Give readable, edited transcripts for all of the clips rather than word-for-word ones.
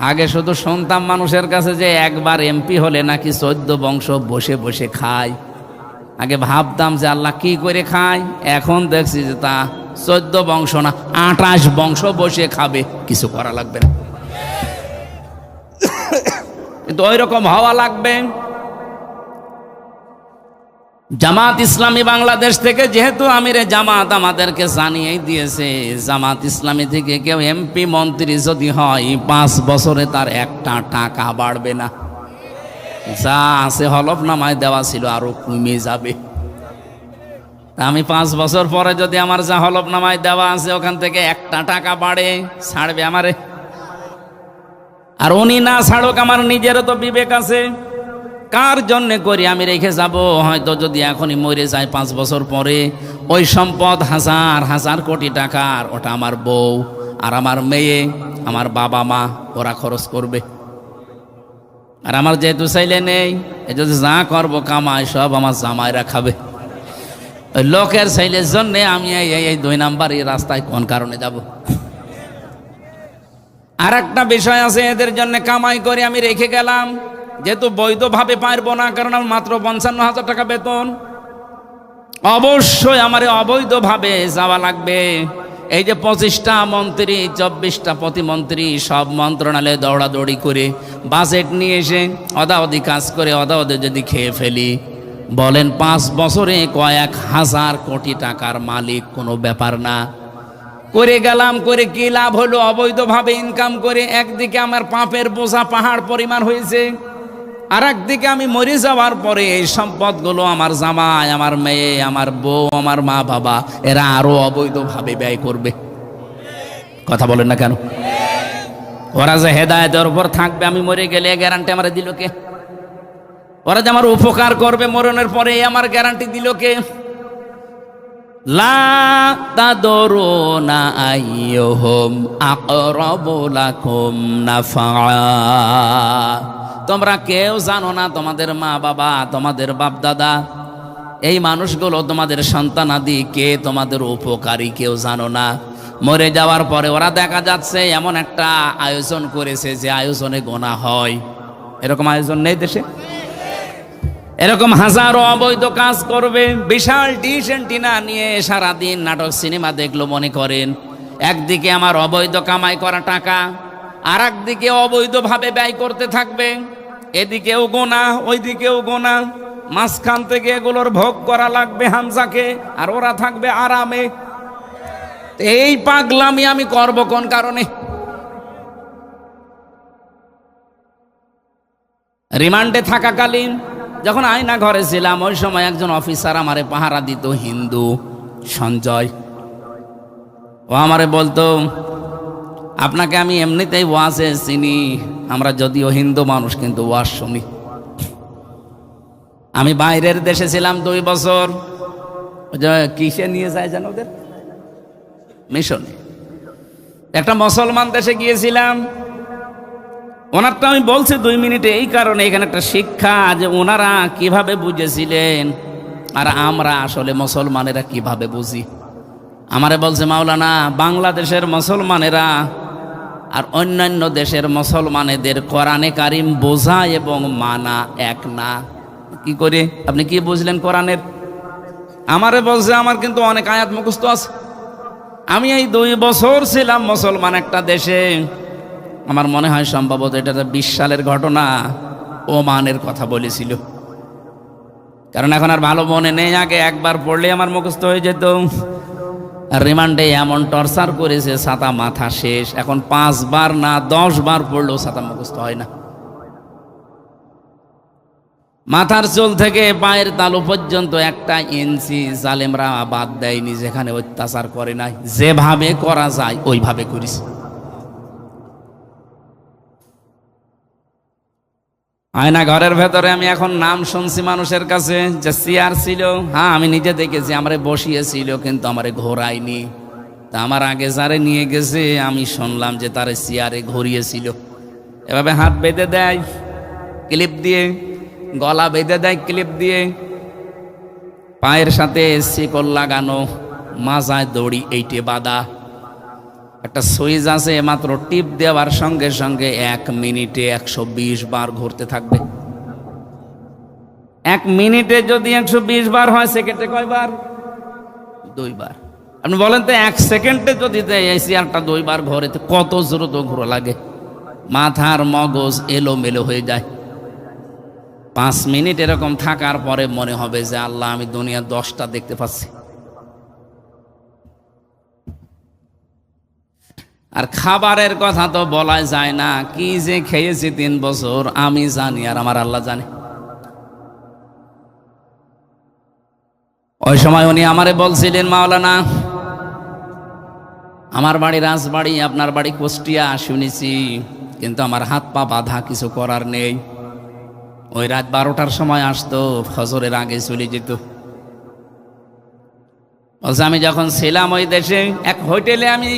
আগে শুধু শুনতাম মানুষের কাছে যে একবার এমপি হলে নাকি 14 বংশ বসে বসে খায়। আগে ভাবতাম যে আল্লাহ কি করে খায়, এখন দেখছি যে তা 14 বংশ না 28 বংশ বসে খাবে, কিছু করা লাগবে না। কিন্তু ওই রকম হওয়া লাগবে। জামাত ইসলামী বাংলাদেশ থেকে যেহেতু আমিরে জামাত আমাদেরকে জানিয়ে দিয়েছে, জামাত ইসলামী থেকে কেউ এমপি মন্ত্রী যদি হয় 5 বছরে তার একটা টাকা বাড়বে না। যা আছে হলফনামায় দেওয়া ছিল আরো কমে যাবে। তা আমি 5 বছর পরে যদি আমার যা হলফনামায় দেওয়া আছে ওখান থেকে একটা টাকা বাড়ে, ছাড়বে আমারে? আর উনি না ছাড়ুক, আমার নিজেরও তো বিবেক আছে। কার জন্যে করি আমি রেখে যাব? হয়তো যদি এখনই মরে যায় 5 বছর পরে ওই সম্পদ হাজার হাজার কোটি টাকার, ওটা আমার বউ আর আমার মেয়ে, আমার বাবা মা, ওরা খরচ করবে। আর আমার যেহেতু চাইলে নেই, এই যদি যা করবো কামাই সব আমার জামাইরা খাবে। ওই লোকের চাইলের জন্যে আমি এই 2 নাম্বার এই রাস্তায় কোন কারণে যাব? আর একটা বিষয় আছে, এদের জন্য কামাই করে আমি রেখে গেলাম, যেহেতু বৈধভাবে পারবো না, কারণ আমার মাত্র 55,000 টাকা বেতন, অবশ্যই আমার অবৈধভাবে যাওয়া লাগবে। এই যে 25টা মন্ত্রী 24টা প্রতিমন্ত্রী সব মন্ত্রণালয়ে দৌড়াদৌড়ি করে বাজেট নিয়ে এসে অদাওদি কাজ করে অদাওদি যদি খেয়ে ফেলি, বলেন 5 বছরে কয়েক হাজার কোটি টাকার মালিক কোনো ব্যাপার না। করে গেলাম, করে কি লাভ হলো? অবৈধভাবে ইনকাম করে একদিকে আমার পাপের বোঝা পাহাড় পরিমাণ হয়েছে, আর একদিকে আমি মরে যাওয়ার পরে এই সম্পদগুলো আমার জামাই, আমার মেয়ে, আমার বউ, আমার মা বাবা এরা আরো অবৈধভাবে ব্যয় করবে। কথা বলেন না কেন? ওরা যে হেদায়েতের উপর থাকবে আমি মরে গেলে, গ্যারান্টি আমার দিল কে? ওরা যে আমার উপকার করবে মরণের পরে, আমার গ্যারান্টি দিল কে? লা তাদরুনা আইয়ুহুম আকরাবু লাকুম নাফআ। তোমরা কেউ জানো না, তোমাদের মা বাবা, তোমাদের বাপ দাদা, এই মানুষগুলো তোমাদের সন্তানাদি কে তোমাদের উপকারী কেউ জানো না। মরে যাওয়ার পরে ওরা দেখা যাচ্ছে এমন একটা আয়োজন করেছে যে আয়োজনে গোনা হয়। এরকম আয়োজন নেই দেশে? এরকম হাজারো অবৈধ কাজ করবে, বিশাল ডিশ এন্টিনা নিয়ে সারাদিন নাটক সিনেমা দেখলো মনে করেন। একদিকে আমার অবৈধ কামাই করা টাকা, আর একদিকে অবৈধভাবে ব্যয় করতে থাকবে। এদিকেও গোনা, ওইদিকেও গোনা, মাঝখান থেকে এগুলোর ভোগ করা লাগবে হামজাকে, আর ওরা থাকবে আরামে। এই পাগলামি আমি করব কোন কারণে? রিমান্ডে থাকাকালীন যখন আয়না ঘরে ছিলাম, ওই সময় একজন অফিসার আমারে পাহারা দিত, হিন্দু, সঞ্জয়। ও আমারে বলতো, আপনাকে আমি এমনিতেই ওয়াজে চিনি, আমরা যদিও হিন্দু মানুষ কিন্তু ওয়াজ শুনি। আমি বাইরের দেশে ছিলাম 2 বছর, কিসে নিয়ে যায় যেন ওদের মিশনে, একটা মুসলমান দেশে গিয়েছিলাম। ওনারটা আমি বলছি 2 মিনিটে, এই কারণে এখানে একটা শিক্ষা যে ওনারা কিভাবে বুঝেছিলেন আর আমরা আসলে মুসলমানেরা কিভাবে বুঝি। আমারে বলছে, মাওলানা, বাংলাদেশের মুসলমানেরা আর অন্যান্য দেশের মুসলমানেদের কোরআনে কারিম বোঝা এবং মানা এক না। কি করে আপনি কি বুঝলেন কোরআনের? আমারে বলছে, আমার কিন্তু অনেক আয়াত মুখস্থ আছে। আমি এই 2 বছর ছিলাম মুসলমান একটা দেশে। আমার মনে হয় সম্ভবত এটা 20 সালের ঘটনা, ওমানের কথা বলেছিল। কারণ এখন আর ভালো মনে নেই, আগে একবার পড়লে আমার মুখস্থ হয়ে যেত। রিমান্ডে এমন টর্চার করেছে, ছাতা মাথা শেষ। এখন 5 বার না 10 বার পড়লেও ছাতা মুখস্থ হয় না। মাথার চুল থেকে পায়ের তালু পর্যন্ত 1 ইঞ্চি জালেমরা বাদ দেয়নি, যেখানে অত্যাচার করে নাই। যেভাবে করা যায় ওইভাবে করিস। আয়না ঘরের ভেতরে আমি এখন নাম শুনছি মানুষের কাছে যে চেয়ার ছিল। হ্যাঁ, আমি নিজে দেখেছি আমারে বসিয়েছিল, কিন্তু আমারে ঘোরায়নি। তা আমার আগে যারে নিয়ে গেছে আমি শুনলাম যে তারে চেয়ারে ঘুরিয়েছিল। এভাবে হাত বেঁধে দেয় ক্লিপ দিয়ে, গলা বেঁধে দেয় ক্লিপ দিয়ে, পায়ের সাথে শিকল লাগানো, মাজায় দড়ি এইটে বাঁধা। একটা সুইচ আছে, মাত্র টিপ দেওয়ার সঙ্গে সঙ্গে 1 মিনিটে 120 বার ঘুরতে থাকবে। 1 মিনিটে যদি 120 বার হয়, সেকেন্ডে কয়বার? 2 বার। আপনি বলেন তো 1 সেকেন্ডে যদি এই চেয়ারটা 2 বার ঘোরে তো কত দ্রুত ঘোরা লাগে? মাথার মগজ এলোমেলো হয়ে যায়। 5 মিনিট এরকম থাকার পরে মনে হবে যে আল্লাহ, আমি দুনিয়া 10টা দেখতে পাচ্ছি। আর খাবারের কথা তো বলাই যায় না, কি যে খেয়েছি 3 বছর আমি জানি আর আমার আল্লাহ জানে। ওই সময় উনি আমারে বলছিলেন, মাওলানা আমার বাড়ি রাজবাড়ি, আপনার বাড়ি কুষ্টিয়া শুনেছি, কিন্তু আমার হাত পা বাঁধা, কিছু করার নেই। ওই রাত 12টার সময় আসতো, ফজরের আগে চলে যেত। বলছে আমি যখন ছিলাম ওই দেশে, এক হোটেলে আমি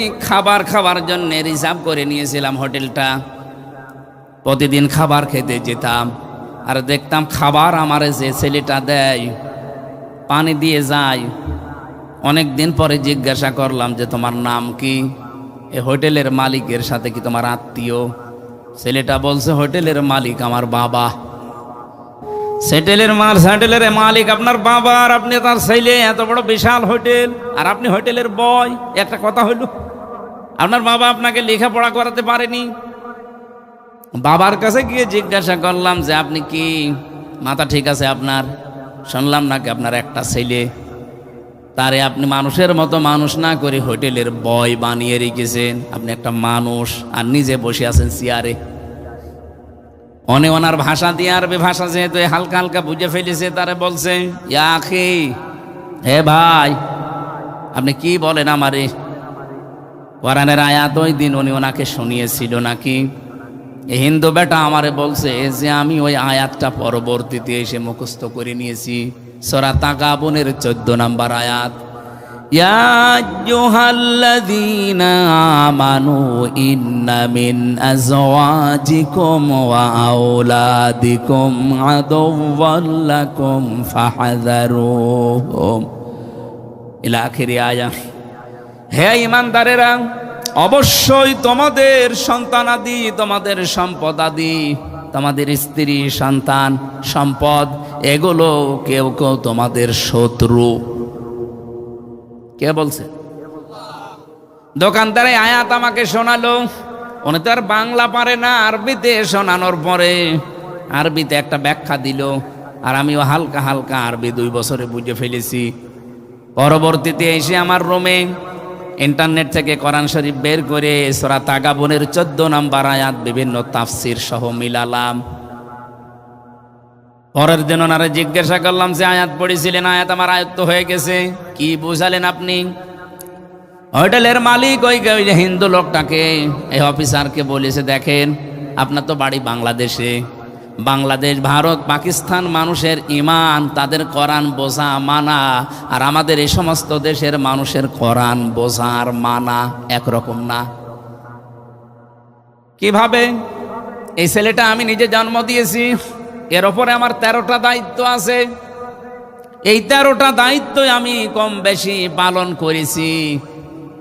খাবার জন্য রিজার্ভ করে নিয়েছিলাম হোটেলটা। প্রতিদিন খাবার খেতে যেতাম, আর দেখতাম খাবার আমারে যে ছেলেটা দেয়, পানি দিয়ে যায়। অনেক দিন পরে জিজ্ঞাসা করলাম যে তোমার নাম কি? এই হোটেলের মালিকের সাথে কি তোমার আত্মীয়? ছেলেটা বলছে হোটেলের মালিক আমার বাবা। হোটেলের মালিক আপনার বাবা, আর আপনি তার ছেলে, এত বড় বিশাল হোটেল, আর আপনি হোটেলের বয়। একটা কথা হইল, আপনার বাবা আপনাকে লেখাপড়া করাতে পারেনি? বাবার কাছে গিয়ে জিজ্ঞাসা করলাম যে আপনি কি মাথা ঠিক আছে আপনার? শুনলাম নাকি আপনার একটা ছেলে, তারে আপনি মানুষের মতো মানুষ না করে হোটেলের বয় বানিয়ে রেখেছেন। আপনি একটা মানুষ, আর নিজে বসে আছেন চেয়ারে। ওনার ভাষা দিয়ে, আরবি ভাষা যেহেতু হালকা হালকা বুঝে ফেলেছে, তারে বলছে ইয়া আখি, হে ভাই, আপনি কি বলেন আমারে? কোরআনের আয়াত ওই দিন উনি ওনাকে শুনিয়েছিল নাকি? এই হিন্দু বেটা আমারে বলছে যে আমি ওই আয়াতটা পরবর্তীতে এসে মুখস্থ করে নিয়েছি। সূরা তাগাবুনের 14 নম্বর আয়াত, ইয়া আইয়ুহাল্লাযীনা আমানু ইন্না মিন আযওয়াজিকুম ওয়া আওলাদিকুম আদুওয়াল লাকুম ফাহযারুহুম ইলা আখিরি আয়াত। হে ঈমানদারেরা, অবশ্যই তোমাদের সন্তানাদি, তোমাদের সম্পদাদি, তোমাদের স্ত্রী, সন্তান, সম্পদ, এগুলো কেউ কেউ তোমাদের শত্রু। কে বলছে? দোকানদার আয়াত আমাকে শোনালো। উনি তো আর বাংলা পারে না, আরবিতে শোনানোর পরে আরবিতে একটা ব্যাখ্যা দিল, আর আমিও হালকা হালকা আরবি 2 বছরে বুঝে ফেলেছি। পরবর্তীতে এসে আমার রুমে ইন্টারনেট থেকে কোরআন শরীফ বের করে সূরা তাগাবুনের 14 নম্বর আয়াত বিভিন্ন তাফসীর সহ মিলালাম। পরের দিন ওনারে জিজ্ঞাসা করলাম যে আয়াত পড়েছিলেন, আয়াত আমার আয়ত্ত হয়ে গেছে, কি বুঝালেন আপনি? হোটেলের মালিক ওই হিন্দু লোকটাকে, এই অফিসারকে বলেছে, দেখেন আপনার তো বাড়ি বাংলাদেশে, বাংলাদেশ, ভারত, পাকিস্তান মানুষের ইমান, তাদের কোরআন বোঝা মানা, আর আমাদের এই সমস্ত দেশের মানুষের কোরআন বোঝা আর মানা একরকম না। কিভাবে? এই ছেলেটা আমি নিজে জন্ম দিয়েছি, এর ওপরে আমার 13টা দায়িত্ব আছে। এই 13টা দায়িত্বই আমি কম বেশি পালন করেছি।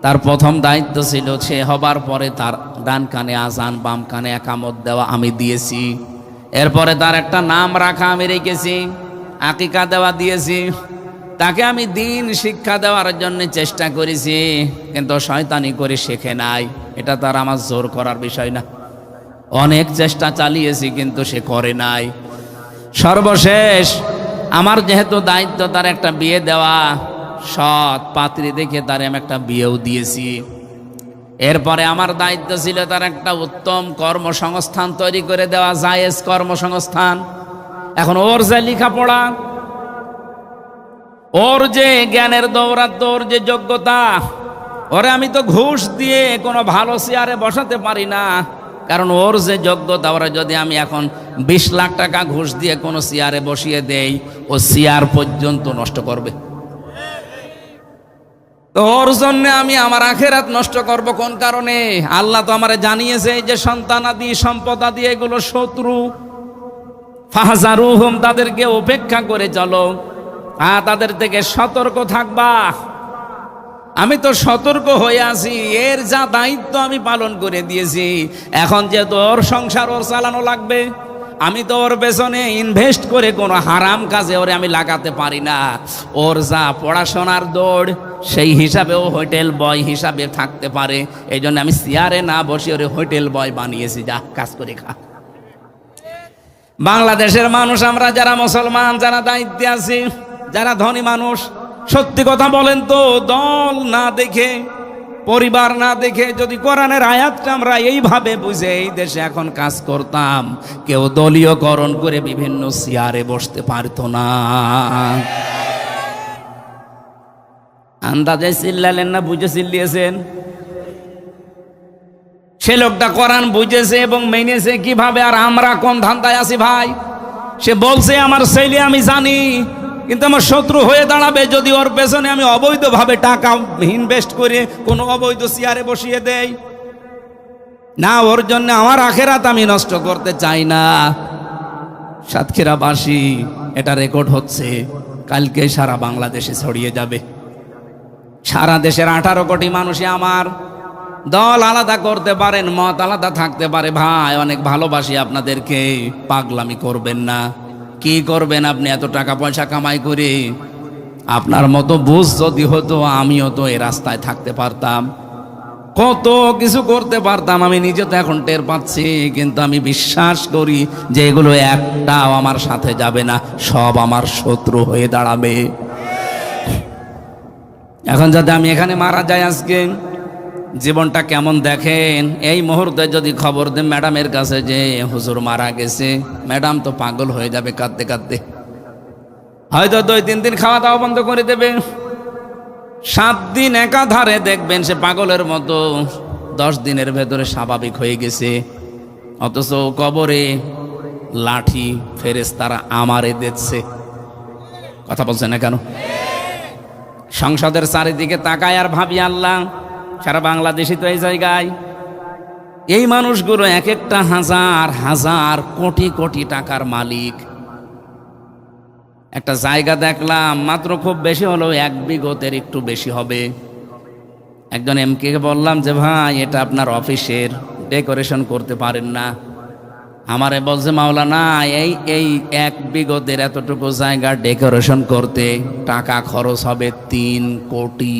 তার প্রথম দায়িত্ব ছিল সে হবার পরে তার ডান কানে আজান, বাম কানে একামত দেওয়া আমি দিয়েছি। এরপরে তার একটা নাম রাখা আমি রেখেছি, আকিকা দেওয়া দিয়েছি। তাকে আমি দিন শিক্ষা দেওয়ার জন্য চেষ্টা করেছি, কিন্তু শয়তানি করে শেখে নাই। এটা তার আমার জোর করার বিষয় না, অনেক চেষ্টা চালিয়েছি কিন্তু সে করে নাই। সর্বশেষ আমার যেহেতু দায়িত্ব তার একটা বিয়ে দেওয়া, সৎ পাত্রী দেখে তার আমি একটা বিয়েও দিয়েছি। এরপরে আমার দায়িত্ব ছিল তার একটা উত্তম কর্মসংস্থান তৈরি করে দেওয়া, জায়েজ কর্মসংস্থান। এখন ওর যে লেখাপড়া, ওর যে জ্ঞানের দৌরাত্ম্য, ওর যে যোগ্যতা, ওরে আমি তো ঘুষ দিয়ে কোনো ভালো চেয়ারে বসাতে পারি না। কারণ ওর যে যোগ্যতা, ওরা যদি আমি এখন 20 লাখ টাকা ঘুষ দিয়ে কোনো চেয়ারে বসিয়ে দেই, ও চেয়ার পর্যন্ত নষ্ট করবে। তো ওর জন্য আমি আমার আখেরাত নষ্ট করব কোন কারণে? আল্লাহ তো আমারে জানিয়েছে যে সন্তানাদি, সম্পদাদি এগুলো শত্রু। ফাহজারুহুম, তাদেরকে উপেক্ষা করে চলো, তাদের থেকে সতর্ক থাকবা। আমি তো সতর্ক হয়ে আছি, এর যা দায়িত্ব আমি পালন করে দিয়েছি, এখন যে তোর সংসার ওর চালানো লাগবে, আমি তো ওর পেছনে ইনভেস্ট করে কোনো হারাম কাজে ওরে আমি লাগাতে পারি না। ওর যা পড়াশোনার দৌড়, সেই হিসাবে ও হোটেল বয় হিসাবে থাকতে পারে। এই জন্য আমি চেয়ারে না বসে ওরে হোটেল বয় বানিয়েছি, যা কাজ করে খা। বাংলাদেশের মানুষ আমরা যারা মুসলমান, যারা দায়িত্বে আছি, যারা ধনী মানুষ, সত্যি কথা বলেন তো, দল না দেখে, পরিবার না দেখে যদি কোরআনের আয়াতটা আমরা এইভাবে বুঝে এই দেশে এখন কাজ করতাম, কেউ দলীয়করণ করে বিভিন্ন চেয়ারে বসতে পারতো না। আন্দাজে চিল্লালেন না বুঝে চিল্লিয়েছেন? সে লোকটা কোরআন বুঝেছে এবং মেনেছে কিভাবে, আর আমরা কোন ধান্দায় আছি ভাই? সে বলছে আমার ছেলে আমি জানি, কিন্তু আমার শত্রু হয়ে দাঁড়াবে যদি ওর পেছনে আমি অবৈধভাবে টাকা ইনভেস্ট করে কোনো অবৈধ চেয়ারে বসিয়ে দেই। না, ওর জন্য আমার আখেরাত আমি নষ্ট করতে চাই না। সাতক্ষীরাবাসী, এটা রেকর্ড হচ্ছে, কালকে সারা বাংলাদেশে ছড়িয়ে যাবে। সারা দেশের 18 কোটি মানুষই আমার। দল আলাদা করতে পারেন, মত আলাদা থাকতে পারে, ভাই অনেক ভালোবাসি আপনাদেরকে, পাগলামি করবেন না। কি করবেন আপনি এত টাকা পয়সা কামাই করে? আপনার মতো বুঝ যদি হতো, আমিও তো এই রাস্তায় থাকতে পারতাম, কত কিছু করতে পারতাম। আমি নিজে তো এখন টের পাচ্ছি, কিন্তু আমি বিশ্বাস করি যে এগুলো একটাও আমার সাথে যাবে না, সব আমার শত্রু হয়ে দাঁড়াবে। এখন যদি আমি এখানে মারা যাই আজকে, জীবনটা কেমন দেখেন। এই মুহূর্তে যদি খবর দেন ম্যাডামের কাছে যে হুজুর মারা গেছে, ম্যাডাম তো পাগল হয়ে যাবে কাঁদতে কাঁদতে। হয়তো 2-3 দিন খাওয়া দাওয়া বন্ধ করে দেবে। 7 দিন একাধারে দেখবেন সে পাগলের মতো 10 দিনের ভেতরে স্বাভাবিক হয়ে গেছে। অথচ কবরে লাঠি ফেরেশতারা আমারে দিচ্ছে। কথা বলছে না কেন? সংসদের চারিদিকে তাকায় আর ভাবি, আল্লাহ, সারা বাংলাদেশে তো এই জায়গায় এই মানুষগুলো এক একটা হাজার হাজার কোটি কোটি টাকার মালিক। একটা জায়গা দেখলাম মাত্র, খুব বেশি হলেও 1 বিঘতের একটু বেশি হবে। একজন এমকে বললাম যে ভাই, এটা আপনার অফিসের, ডেকোরেশন করতে পারেন না? আমারে বলছে মাওলানা, এই 1 বিঘতের এতটুকু জায়গা ডেকোরেশন করতে টাকা খরচ হবে 3 কোটি।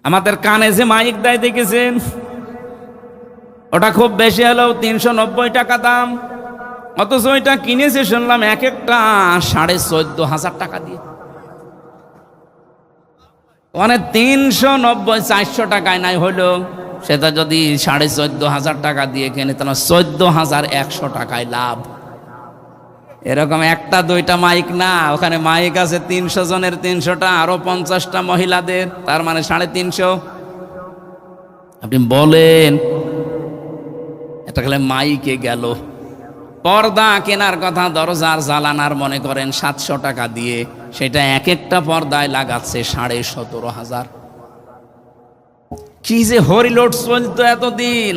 আমাদের কানে যে মাইক দেয় দেখেছেন, ওটা খুব বেশি হলেও 390 টাকা দাম। অথচ ওইটা কিনেছে শুনলাম এক একটা 14,500 টাকা দিয়ে। মানে 390, 400 টাকায় নাই হইলো, সেটা যদি 14,500 টাকা দিয়ে কেনে, তাহলে 14,100 টাকায় লাভ। এরকম 1টা 2টা মাইক না, ওখানে মাইক আছে 300 জনের 300টা, আরো 50টা মহিলাদের, তার মানে 350। আপনি বলেন, এটা খেলে মাইকে গেল। পর্দা কেনার কথা, দরজার জ্বালানার মনে করেন 700 টাকা দিয়ে, সেটা এক একটা পর্দায় লাগাচ্ছে 17,500। কি যে হরিলোড চলতো এতদিন।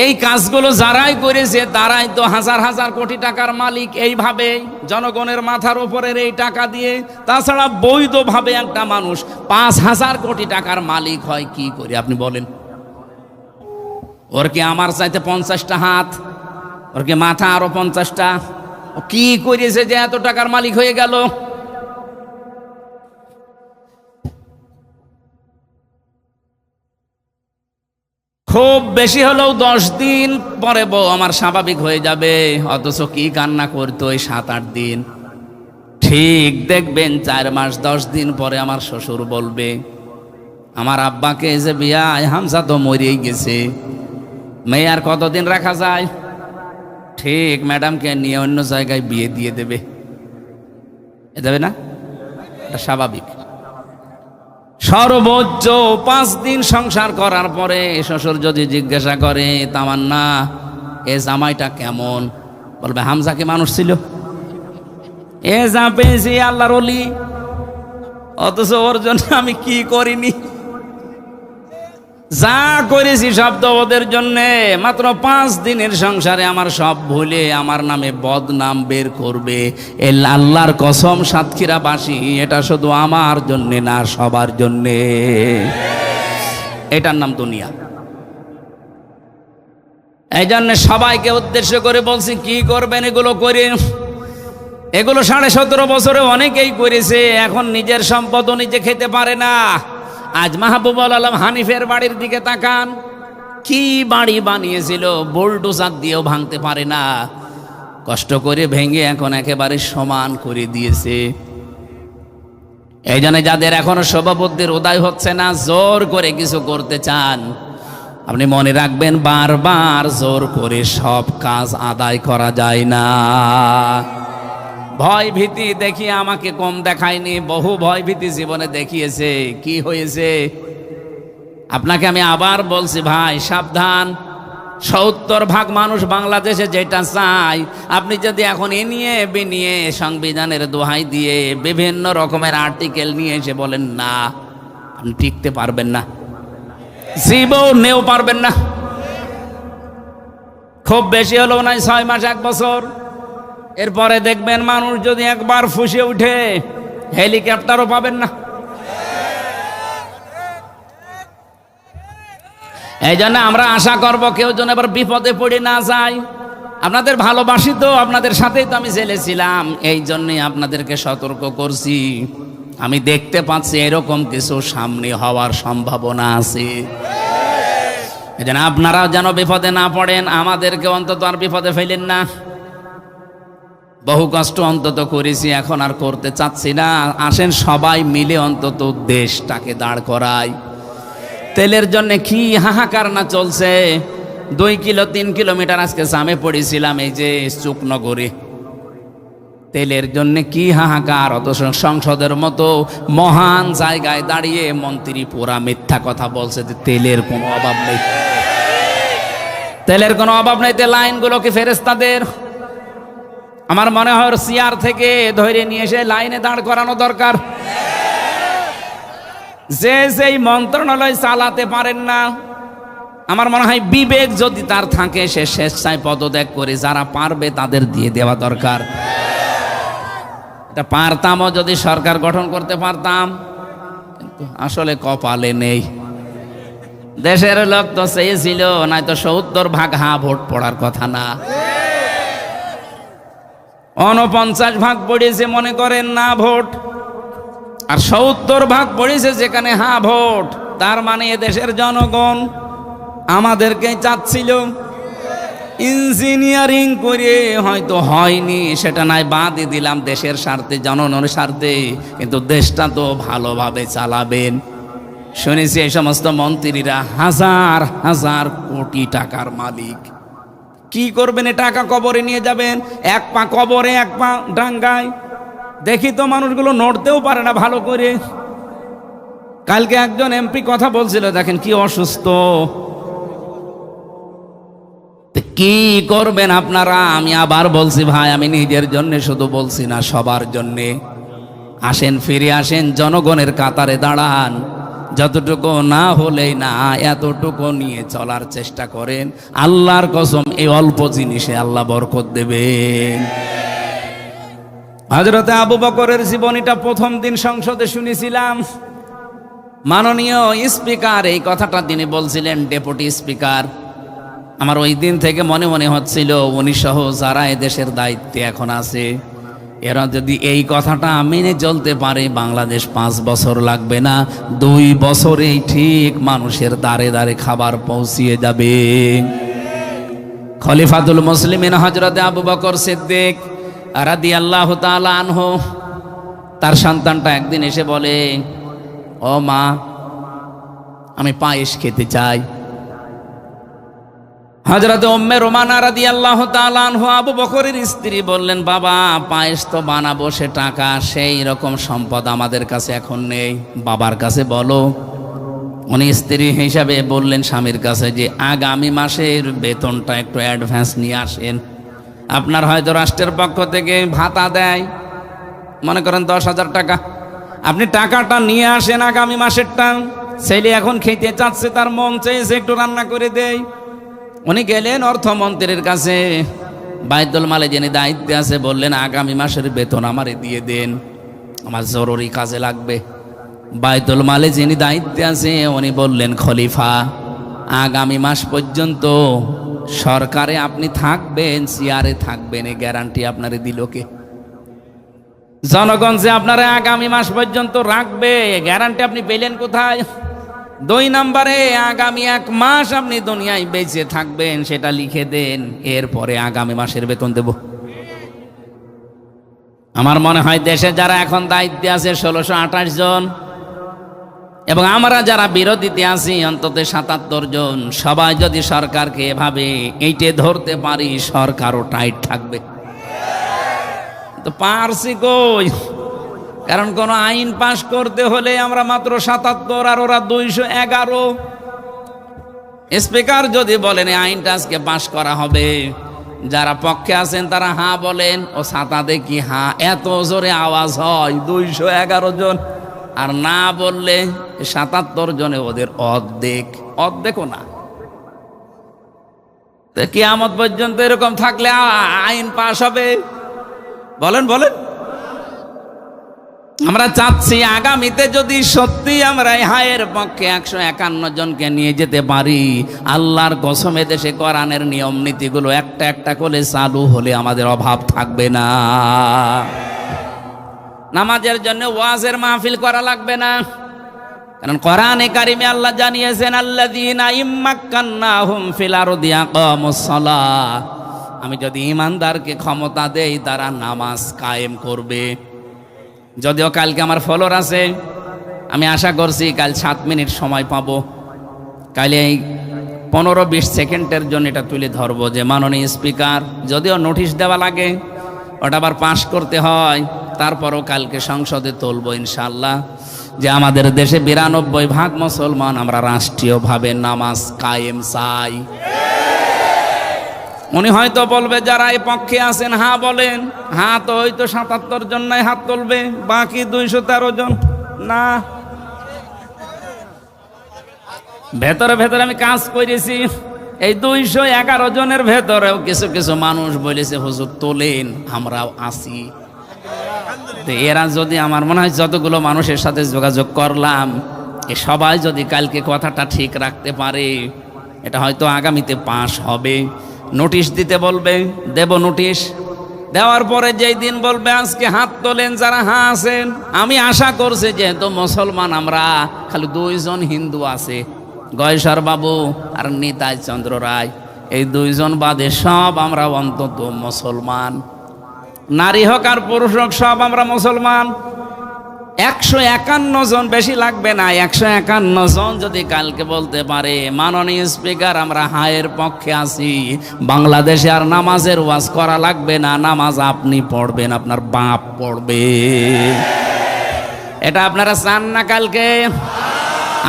এই কাজগুলো যারাই করেছে তারাই তো হাজার হাজার কোটি টাকার মালিক। এইভাবে জনগণের মাথার উপরের এই টাকা দিয়ে, তাছাড়া বৈধভাবে একটা মানুষ 5,000 কোটি টাকার মালিক হয় কি করে আপনি বলেন? ওর কি আমার চাইতে 50টা হাত, ওর কি মাথা আরো 50টা? ও কি করেছে যে এত টাকার মালিক হয়ে গেল? খুব বেশি হলেও 10 দিন পরে বউ আমার স্বাভাবিক হয়ে যাবে। অথচ কি কান্না করতো এই 7-8 দিন। ঠিক দেখবেন 4 মাস 10 দিন পরে আমার শ্বশুর বলবে, আমার আব্বাকে যে বিয়ায় হামজা তো মরেই গেছে, মেয়ে আর কতদিন রাখা যায়? ঠিক ম্যাডামকে নিয়ে অন্য জায়গায় বিয়ে দিয়ে দেবে। এ দেবে না? এটা স্বাভাবিক। সর্বোচ্চ 5 দিন সংসার করার পরে শ্বশুর যদি জিজ্ঞাসা করে, তামান্না এ জামাইটা কেমন, বলবে হামজা কি মানুষ ছিল? এ যা পেয়েছি আল্লাহর ওলি, অথচ ওর জন্য আমি কি করিনি। যা করেছি সব তো ওদের জন্যে। মাত্র 5 দিনের সংসারে আমার সব ভুলে আমার নামে বদনাম বের করবে। আল্লাহর কসম সাতক্ষীরাবাসী, এটা শুধু আমার জন্যে না, সবার জন্যে। এটার নাম দুনিয়া। এই জন্য সবাইকে উদ্দেশ্য করে বলছি, কি করবেন এগুলো করে। এগুলো 17.5 বছরে অনেকেই করেছে, এখন নিজের সম্পদও নিজে খেতে পারে না। আজ মাহবুবুল আলম হানিফের বাড়ির দিকে তাকান, কি বাড়ি বানিয়েছিল, বুলডোজার দিয়েও ভাঙতে পারে না। কষ্ট করে ভেঙে এখন একেবারে সমান করে দিয়েছে। এই জন্য যাদের এখনো শুভবুদ্ধির উদয় হচ্ছে না, জোর করে কিছু করতে চান, আপনি মনে রাখবেন, বারবার জোর করে সব কাজ আদায় করা যায় না। ভয় ভীতি দেখিয়ে আমাকে কম দেখায়নি, বহু ভয় ভীতি জীবনে দেখিয়েছে। কি হয়েছে? আপনাকে আমি আবার বলছি ভাই, সাবধান। 70% মানুষ বাংলাদেশে যেটা চায়, আপনি যদি এখন এ নিয়ে বিনিয়ে সংবিধানের দোহাই দিয়ে বিভিন্ন রকমের আর্টিকেল নিয়ে এসে বলেন না, আপনি টিকতে পারবেন না, জীবনেও পারবেন না। খুব বেশি হলো না 6 মাস 1 বছর, এরপরে দেখবেন মানুষ যদি একবার ফুঁসে উঠে, হেলিকপ্টারও পাবেন না। এই জন্য আমরা আশা করব কেউ যেন এবার বিপদে পড়ে না যায়। আপনাদের ভালোবাসি তো, আপনাদের সাথেই তো আমি জেলে ছিলাম, এই জন্যই আপনাদেরকে সতর্ক করছি। আমি দেখতে পাচ্ছি এরকম কিছু সামনে হওয়ার সম্ভাবনা আছে। এই জন্য আপনারাও যেন বিপদে না পড়েন, আমাদেরকে অন্তত আর বিপদে ফেলেন না। বহু কষ্ট অন্তত করেছি, এখন আর করতে চাচ্ছি না। আসেন সবাই মিলে অন্তত দেশটাকে দাঁড় করাই। তেলের জন্য কি হাহাকার না চলছে। 2 কিলো 3 কিলোমিটার আজকে জামে পড়েছিলাম, এই যে চুকনগরে। তেলের জন্য কি হাহাকার। অথচ সংসদের মতো মহান জায়গায় দাঁড়িয়ে মন্ত্রী পুরা মিথ্যা কথা বলছে যে তেলের কোনো অভাব নেই, তেলের কোনো অভাব নেই। লাইনগুলো কি ফেরেশতাদের? আমার মনে হয় চেয়ার থেকে ধরে নিয়ে এসে লাইনে দাঁড় করানো দরকার। যে যেই মন্ত্রণালয় চালাতে পারেন না, আমার মনে হয় বিবেক যদি তার থাকে, সে স্বেচ্ছায় পদত্যাগ করে যারা পারবে তাদের দিয়ে দেওয়া দরকার। এটা পারতামও, যদি সরকার গঠন করতে পারতাম, কিন্তু আসলে কপালে নেই। দেশের লোক তো চেয়েছিল, নয়তো 70% হা ভোট পড়ার কথা না। 49% পড়েছে মনে করেন না ভোট, আর 70% পড়েছে যেখানে হা ভোট। তার মানে দেশের জনগণ আমাদেরকে চাচ্ছিল। ইঞ্জিনিয়ারিং করে হয়তো হয়নি, সেটা নাই, বাদই দিলাম, দেশের স্বার্থে জনগণের স্বার্থে, কিন্তু দেশটা তো ভালোভাবে চালাবেন। শুনেছি এই সমস্ত মন্ত্রীরা হাজার হাজার কোটি টাকার মালিক। কি করবেন? এ টাকা কবরে নিয়ে যাবেন, 1 পা কবরে 1 পা ডাঙ্গায়। দেখি তো মানুষগুলো নড়তেও পারে না ভালো করে। কালকে একজন এমপি কথা বলছিল, দেখেন কি অসুস্থ। কি করবেন আপনারা? আমি আবার বলছি ভাই, আমি নিজের জন্য শুধু বলছি না, সবার জন্যে। আসেন, ফিরে আসেন, জনগণের কাতারে দাঁড়ান। যতটুকু না হলেই না, এতটুকু নিয়ে চলার চেষ্টা করেন। আল্লাহর কসম, এই অল্প জিনিসে আল্লাহ বরকত দেবেন। হযরতে আবু বকরের জীবনীটা প্রথম দিন সংসদে শুনেছিলাম। মাননীয় স্পিকার এই কথাটা তিনি বলছিলেন, ডেপুটি স্পিকার। আমার ওই দিন থেকে মনে মনে হচ্ছিল, উনি সহ যারা এদেশের দায়িত্বে এখন আছে, এরা যদি এই কথাটা মেনে চলতে পারে, বাংলাদেশ 5 বছর লাগবে না, 2 বছরেই ঠিক মানুষের দ্বারে দ্বারে খাবার পৌঁছিয়ে যাবে। খলিফাতুল মুসলিমিন হযরতে আবু বকর সিদ্দিক রাদিয়াল্লাহু তাআলা আনহু, তার সন্তানটা একদিন এসে বলে, ও মা, আমি পায়েস খেতে চাই। হযরত উম্মে রোমানা রাদিয়াল্লাহু তাআলা আনহা আবু বকরের স্ত্রী বললেন, বাবা পায়েস তো বানাবো, সে টাকা সেই রকম সম্পদ আমাদের কাছে এখন নেই, বাবার কাছে বলো। উনি স্ত্রী হিসাবে বললেন স্বামীর কাছে যে আগামী মাসের বেতনটা একটু অ্যাডভান্স নিয়ে আসেন। আপনার হয়তো রাষ্ট্রের পক্ষ থেকে ভাতা দেয়, মনে করেন 10,000 টাকা, আপনি টাকাটা নিয়ে আসেন আগামী মাসেরটা। ছেলে এখন খেতে চাচ্ছে, তার মন চেয়েছে একটু রান্না করে দেই। উনি গেলেন অর্থমন্ত্রীর কাছে, বাইতুল মালে যিনি দায়িত্বে আছে, বললেন আগামী মাসের বেতন আমারে দিয়ে দেন, আমার জরুরি কাজে লাগবে। বাইতুল মালে যিনি দায়িত্বে আছে উনি বললেন, খলিফা আগামী মাস পর্যন্ত সরকারে আপনি থাকবেন, চেয়ারে থাকবেন, এই গ্যারান্টি আপনারে দিল কে? জনগণ যে আপনারা আগামী মাস পর্যন্ত রাখবে, গ্যারান্টি আপনি পেলেন কোথায়? 2 নম্বরে আগামী 1 মাস আপনি দুনিয়ায় বেঁচে থাকবেন, সেটা লিখে দেন, এরপরে আগামী মাসের বেতন দেব। আমার মনে হয় দেশে যারা এখন দায়িত্বে আছে 1628 জন, এবং আমরা যারা বিরোধীতে আছি অন্তত 77 জন, সবাই যদি সরকারকে এভাবে এইটে ধরতে পারি, সরকারও টাইট থাকবে। তো পারছি কই? কারণ কোন আইন পাশ করতে হলে আমরা মাত্র 77 আর ওরা 211। স্পিকার যদি বলেন এই আইনটা আজকে পাশ করা হবে, যারা পক্ষে আছেন তারা হ্যাঁ বলেন, ও ছাতা দেখি হ্যাঁ, এত জোরে আওয়াজ হয় 211 জন, আর না বললে 77 জনে ওদের অর্ধেকও না। কিয়ামত পর্যন্ত এরকম থাকলে আইন পাশ হবে? বলেন বলেন। আমরা চাচ্ছি আগামীতে যদি সত্যি আমরা হায়ের পক্ষে 151 জনকে নিয়ে যেতে পারি, আল্লাহর কসমে দেশে কোরআনের নিয়ম নীতিগুলো একটা একটা করে চালু হলে আমাদের অভাব থাকবে না। নামাজের জন্য ওয়াজের মাহফিল করা লাগবে না, কারণ কোরআনে কারিমে আল্লাহ জানিয়েছেন, আল্লাযীনা ইম্মাক্কান্নাহুম ফিল আরদি আকামুস সালাহ, আমি যদি ইমানদারকে ক্ষমতা দেই তারা নামাজ কায়েম করবে। যদিও কালকে আমার ফলোর আছে, আমি আশা করছি কাল 7 মিনিট সময় পাবো, কাল এই 15-20 সেকেন্ডের জন্য এটা তুলে ধরবো যে মাননীয় স্পিকার, যদিও নোটিশ দেওয়া লাগে, ওটা আবার পাশ করতে হয়, তারপরও কালকে সংসদে তুলবো ইনশাআল্লাহ, যে আমাদের দেশে 92% মুসলমান আমরা রাষ্ট্রীয়ভাবে নামাজ কায়েম চাই। উনি হয়তো বলবে যারা এই পক্ষে আছেন হ্যাঁ বলেন, হ্যাঁ তো হয়তো 77 জন নাই হাত তুলবে, বাকি 213 জন না। ভেতরে ভেতরে আমি কাজ করেছি, এই 211 জনের ভেতরেও কিছু কিছু মানুষ বলেছে হুজুর তোলেন, আমরাও আছি। এরা যদি, আমার মনে হয় যতগুলো মানুষের সাথে যোগাযোগ করলাম, এ সবাই যদি কালকে কথাটা ঠিক রাখতে পারে, এটা হয়তো আগামীতে পাশ হবে। নোটিশ দিতে বলবে, দেব নোটিশ, দেওয়ার পরে যেই দিন বলবে আজকে হাত তোলেন যারা হ্যাঁ আছেন, আমি আশা করছি যেহেতু মুসলমান আমরা, খালি 2 জন হিন্দু আছে, গয়েশ্বর বাবু আর নিতাই চন্দ্র রায়, এই 2 জন বাদে সব আমরা অন্তত মুসলমান, নারী হোক আর পুরুষ হোক সব আমরা মুসলমান। 151 জন, বেশি লাগবে না, 151 জন যদি কালকে বলতে পারে মাননীয় স্পিকার আমরা হায়ের পক্ষে আছি, বাংলাদেশে আর নামাজের ওয়াজ করা লাগবে না, নামাজ আপনি পড়বেন, আপনার বাপ পড়বে। এটা আপনারা চান না? কালকে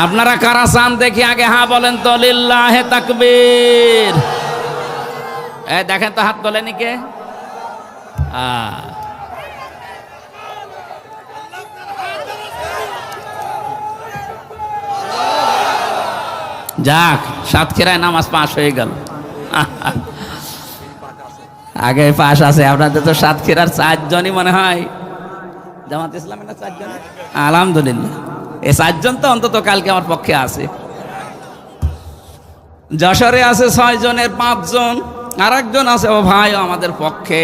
আপনারা কারা চান দেখি আগে হ্যাঁ বলেন তো, লিল্লাহে তাকবীর। দেখেন তো হাত তোলেনি কে? যাক, সাতক্ষীরায় নামাজ পাশ হয়ে গেল। আগে পাশ আছে, আপনাদের তো সাতক্ষীরার 4 জনই মনে হয় জামাত ইসলামের না 4 জন, আলহামদুলিল্লাহ এই 4 জন তো অন্তত কালকে আমার পক্ষে আছে। যশোরে আছে 6 জনের 5 জন, আর একজন আছে ও ভাই আমাদের পক্ষে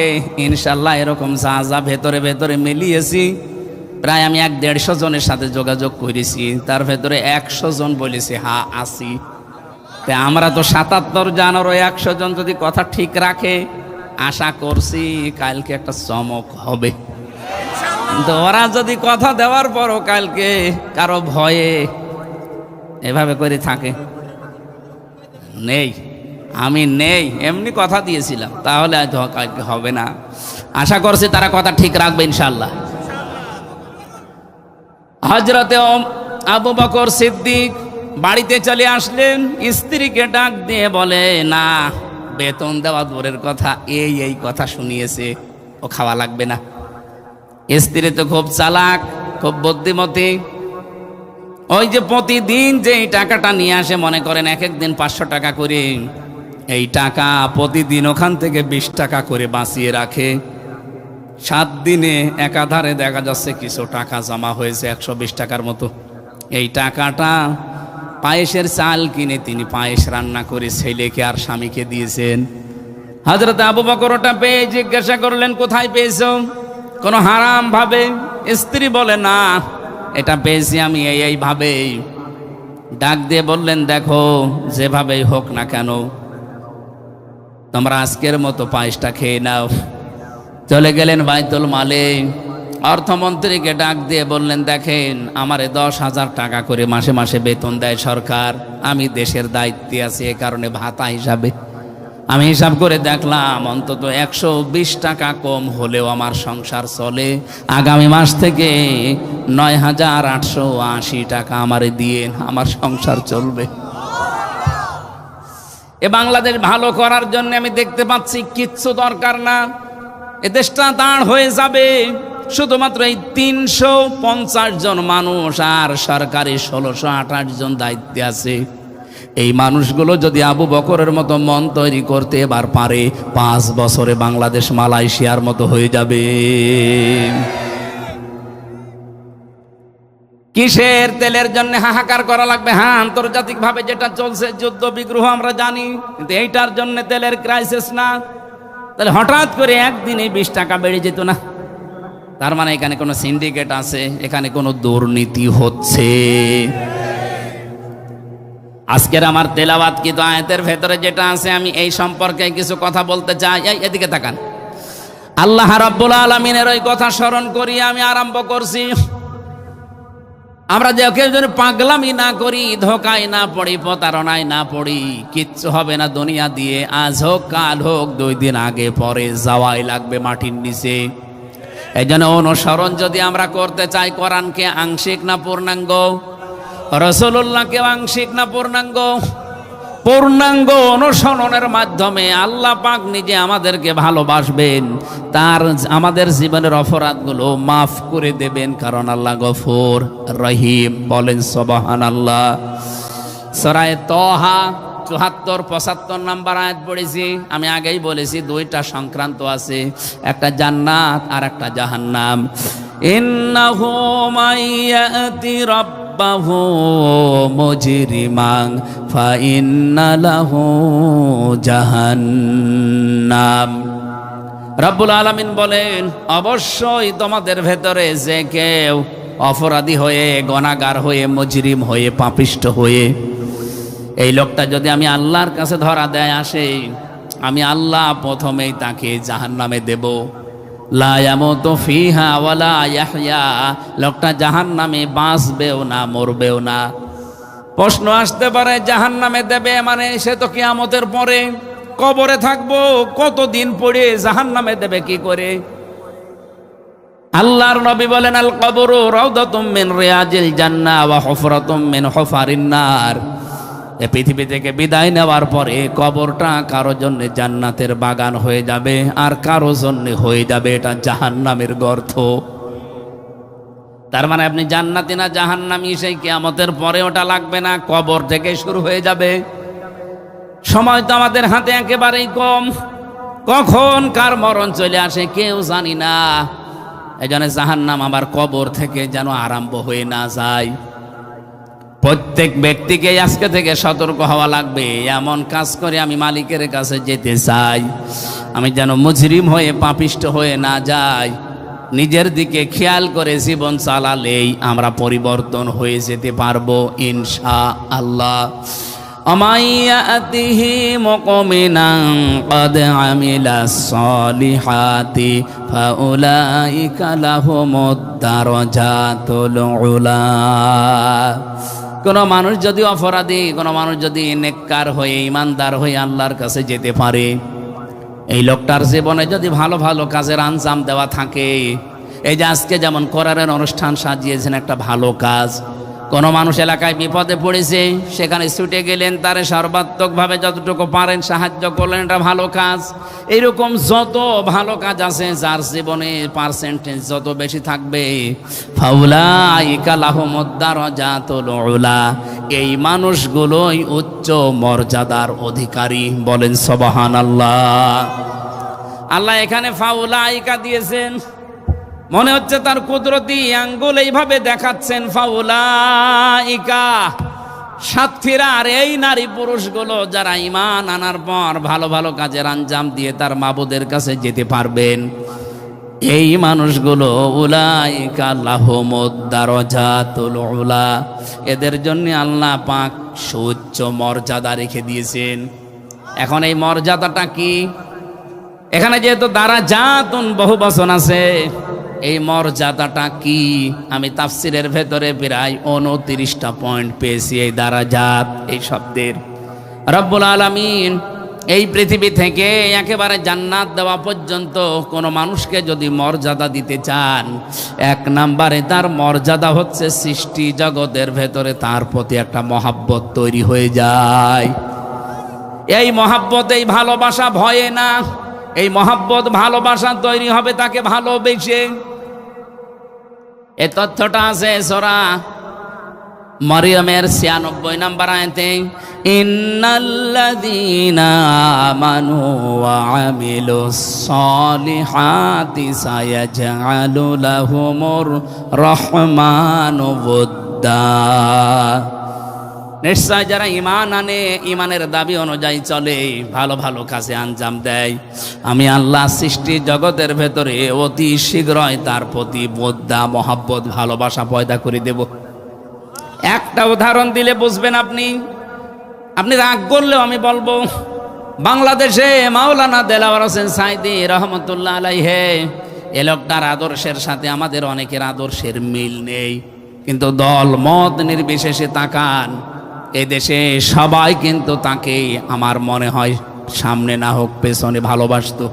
ইনশাল্লাহ। এরকম যা যা ভেতরে ভেতরে মিলিয়েছি, প্রায় আমি 150 জনের সাথে যোগাযোগ করেছি, তার ভেতরে 100 জন বলেছে হ্যাঁ আসি। আমরা তো 77 জন, আর 100 জন যদি কথা ঠিক রাখে, আশা করছি কালকে একটা চমক হবে। কিন্তু ওরা যদি কথা দেওয়ার পরও কালকে কারো ভয়ে এভাবে করে থাকে, নেই আমি নেই, এমনি কথা দিয়েছিলাম, তাহলে আজ কালকে হবে না। আশা করছি তারা কথা ঠিক রাখবে ইনশাল্লাহ। হযরতে আবু বকর সিদ্দিক বাড়িতে চলে আসলেন, স্ত্রীকে ডাক দিয়ে বলে না, বেতন দেওয়া দূরের কথা, এই কথা শুনিয়েছে, ও খাওয়া লাগবে না। স্ত্রী তো খুব চালাক, খুব বুদ্ধিমতী, ওই যে প্রতিদিন যে এই টাকাটা নিয়ে আসে, মনে করেন এক এক দিন 500 টাকা করে, এই টাকা প্রতিদিন ওখান থেকে 20 টাকা করে বাঁচিয়ে রাখে। 7 দিনে একাধারে দেখা যাচ্ছে কিছু টাকা জমা হয়েছে 120 টাকার মতো। এই টাকাটা পায়েসের চাল কিনে তিনি পায়েস রান্না করে ছেলেকে আর স্বামীকে দিয়েছেন। হযরত আবু বকর ওটা পেয়ে জিজ্ঞাসা করলেন, কোথায় পেয়েছো? কোনো হারাম ভাবে? স্ত্রী বলে, না, এটা পেয়েছি আমি এইভাবে। ডাক দিয়ে বললেন, দেখো, যেভাবেই হোক না কেন তোমরা আজকের মতো পায়েসটা খেয়ে নাও। চলে গেলেন বাইতুল মালে। অর্থমন্ত্রীকে ডাক দিয়ে বললেন, দেখেন, আমারে 10,000 টাকা করে মাসে মাসে বেতন দেয় সরকার। আমি দেশের দায়িত্বে আছি, এ কারণে ভাতা হিসাবে আমি হিসাব করে দেখলাম অন্তত 120 টাকা কম হলেও আমার সংসার চলে। আগামী মাস থেকে 9,880 টাকা আমারে দিয়ে আমার সংসার চলবে। এ বাংলাদেশ ভালো করার জন্য আমি দেখতে পাচ্ছি কিচ্ছু দরকার না, এ দেশটা দাঁড় হয়ে যাবে। শুধুমাত্র এই 350 জন মানুষ আর সরকারি 1628 জন দায়িত্বে আছে। এই মানুষগুলো যদি আবু বকরের মতো মন তৈরি করতে এবার পারে, 5 বছরে বাংলাদেশ মালয়েশিয়ার মতো হয়ে যাবে। কিসের তেলের জন্য হাহাকার করা লাগবে? হ্যাঁ, আন্তর্জাতিক ভাবে যেটা চলছে যুদ্ধ বিগ্রহ আমরা জানি, কিন্তু এইটার জন্য তেলের ক্রাইসিস না। তাহলে হঠাৎ করে একদিনে 20 টাকা বেড়ে যেত না? তার মানে এখানে কোনো সিন্ডিকেট আছে, এখানে কোনো দুর্নীতি হচ্ছে। আজকের আমার তেলাওয়াত কিন্তু আয়াতের ভেতরে যেটা আছে, আমি এই সম্পর্কে কিছু কথা বলতে চাই। এদিকে তাকান। আল্লাহ রাব্বুল আলামিনের ওই কথা স্মরণ করি আমি আরম্ভ করছি। আমরা যে কেউ যদি পাগলামি না করি, ধোকায় না পড়ি, প্রতারণায় না পড়ি, কিচ্ছু হবে না দুনিয়া দিয়ে। আজ হোক কাল হোক 2 দিন আগে পরে যাওয়াই লাগবে মাটির নিচে। এই জন্য অনুসরণ যদি আমরা করতে চাই, কোরআনকে আংশিক না পূর্ণাঙ্গ, রাসূলুল্লাহকে আংশিক না পূর্ণাঙ্গ, পূর্ণাঙ্গ অনুসরণের মাধ্যমে আল্লাহ পাক নিজে আমাদেরকে ভালোবাসবেন, তার আমাদের জীবনের অপরাধগুলো মাফ করে দেবেন, কারণ আল্লাহ গফুর রহিম। বলেন সুবহানাল্লাহ। সূরা তাহা 74-75 নাম্বার আয়াত পড়েছি। আমি আগেই বলেছি 2টা সংক্রান্ত আছে, একটা জান্নাত আর একটা জাহান্নাম। ইন্নাহু মাইয়াতি রাব্বাহু মুজরিমান ফাইন্না লাহু জাহান্নাম। রব্বুল আলামিন বলেন, অবশ্যই তোমাদের ভেতরে যে কেউ অপরাধী হয়ে, গুনাহগার হয়ে, মুজরিম হয়ে, পাপিষ্ঠ হয়ে, এই লোকটা যদি আমি আল্লাহর কাছে ধরা দেয় আসে, আমি আল্লাহ প্রথমেই তাকে জাহান্নামে দেব। লা ইয়ামুতু ফিহা ওয়ালা ইয়াহইয়া, লোকটা জাহান্নামে বাঁচবেও না, মরবেও না। প্রশ্ন আসতে পারে, জাহান্নামে দেবে মানে সে তো কিয়ামতের পরে, কবরে থাকবো কতদিন পড়ে, জাহান্নামে দেবে কি করে? আল্লাহর নবী বলেন, আল কবরু রাউদাতুম মিন রিয়াজিল জান্নাহ ওয়া হুফরাতুম মিন হুফারিন নার। এই পৃথিবী থেকে বিদায় নেওয়ার পরে কবরটা কারো জন্য জান্নাতের বাগান হয়ে যাবে, আর কারো জন্য হয়ে যাবে এটা জাহান্নামের গর্ত। তার মানে আপনি জান্নাতি না জাহান্নামী, সেই কিয়ামতের পরে ওটা লাগবে না, কবর থেকে শুরু হয়ে যাবে। সময় তো আমাদের হাতে একেবারেই কম, কখন কার মরণ চলে আসে কেউ জানি না। এই জন্য জাহান্নাম আবার কবর থেকে যেন আরম্ভ হয়ে না যায়। প্রত্যেক ব্যক্তিকে আজকে থেকে সতর্ক হওয়া লাগবে, এমন কাজ করে আমি মালিকের কাছে যেতে চাই, আমি যেন মুজরিম হয়ে, পাপিষ্ঠ হয়ে না যাই। নিজের দিকে খেয়াল করে জীবন চালালেই আমরা পরিবর্তন হয়ে যেতে পারবো ইনশাআল্লাহ। আমাইয়াতিহি মুকমিনান ক্বাদ আমিলাস সালিহাতি ফাউলাইকা লাহুমুদ দারাজাতুল উলা। কোন মানুষ যদি অপরাধী, কোন মানুষ যদি নেককার হয়ে, ইমানদার হয়ে আল্লাহর কাছে যেতে পারে, এই লোকটার জীবনে যদি ভালো ভালো কাজের আঞ্জাম দেওয়া থাকে, এই যে আজকে যেমন কোরআনের অনুষ্ঠান সাজিয়েছেন, একটা ভালো কাজ, কোন মানুষ এলাকায় বিপদে পড়েছে, সেখানে ছুটে গেলেন, তারে সর্বাত্মকভাবে যতটুকু পারেন সাহায্য করলেন, এটা ভালো কাজ। এইরকম যত ভালো কাজ আছে, যার জীবনে পার্সেন্টেজ যত বেশি থাকবে, ফাউলাইকা লাহুমুদ দারাজাতুল উলা, এই মানুষগুলোই উচ্চ মর্যাদার অধিকারী। বলেন সুবহানাল্লাহ। আল্লাহ এখানে ফাউলাইকা দিয়েছেন, মনে হচ্ছে তার কুদরতি আঙ্গুল এইভাবে দেখাচ্ছেন, ফাউলাইকা সাতক্ষীরা। আর এই নারী পুরুষগুলো যারা ঈমান আনার পর ভালো ভালো কাজের আঞ্জাম দিয়ে তার মাবুদের কাছে যেতে পারবেন, এই মানুষগুলো উলাইকা লাহুমুদ দারাজাতুল উলা, এদের জন্য আল্লাহ পাক সুউচ্চ মর্যাদা রেখে দিয়েছেন। এখন এই মর্যাদাটা কি? এখানে যেহেতু দারাজাতুন বহু বচন আছে, এই মর্যাদাটা কি? আমি তাফসিরের ভেতরে প্রায় 29টা পয়েন্ট পেয়েছি এই দারাজাত এই শব্দের। রব্বুল আলামিন এই পৃথিবী থেকে একেবারে জান্নাত দেওয়া পর্যন্ত কোনো মানুষকে যদি মর্যাদা দিতে চান, এক নম্বরে তার মর্যাদা হচ্ছে সৃষ্টি জগতের ভেতরে তার প্রতি একটা মহাব্বত তৈরি হয়ে যায়। এই মহাব্বত, এই ভালোবাসা ভয়ে না, এই মহাব্বত ভালোবাসা তৈরি হবে তাকে ভালোবেসে। এই তথ্যটা আছে সূরা মরিয়মের 96 নম্বর আয়াতে, ইন্নাল্লাযীনা আমানু ওয়া আমিলুস সালিহাতি সায়াজআলু লাহুমুর রহমানু ওয়াদ্দা, নিশ্চয় যারা ঈমান আনে, ঈমানের দাবি অনুযায়ী চলে, ভালো ভালো কাজে আঞ্জাম দেয়, আমি আল্লাহ সৃষ্টি জগতের ভেতরে অতি শীঘ্রই তার প্রতি বোদ্ধা মহাব্বত ভালোবাসা পয়দা করে দেব। একটা উদাহরণ দিলে বুঝবেন আপনি। আপনি রাগ করলেও আমি বলবো, বাংলাদেশে মাওলানা দেলাওয়ার হোসেন সাঈদী রহমতুল্লাহ আলাইহি, এ লোকটার আদর্শের সাথে আমাদের অনেকের আদর্শের মিল নেই, কিন্তু দল মত নির্বিশেষে তাকান, এ দেশে সবাই কিন্তু তাকে আমার মনে হয় সামনে না হোক পেছনে ভালোবাসতো।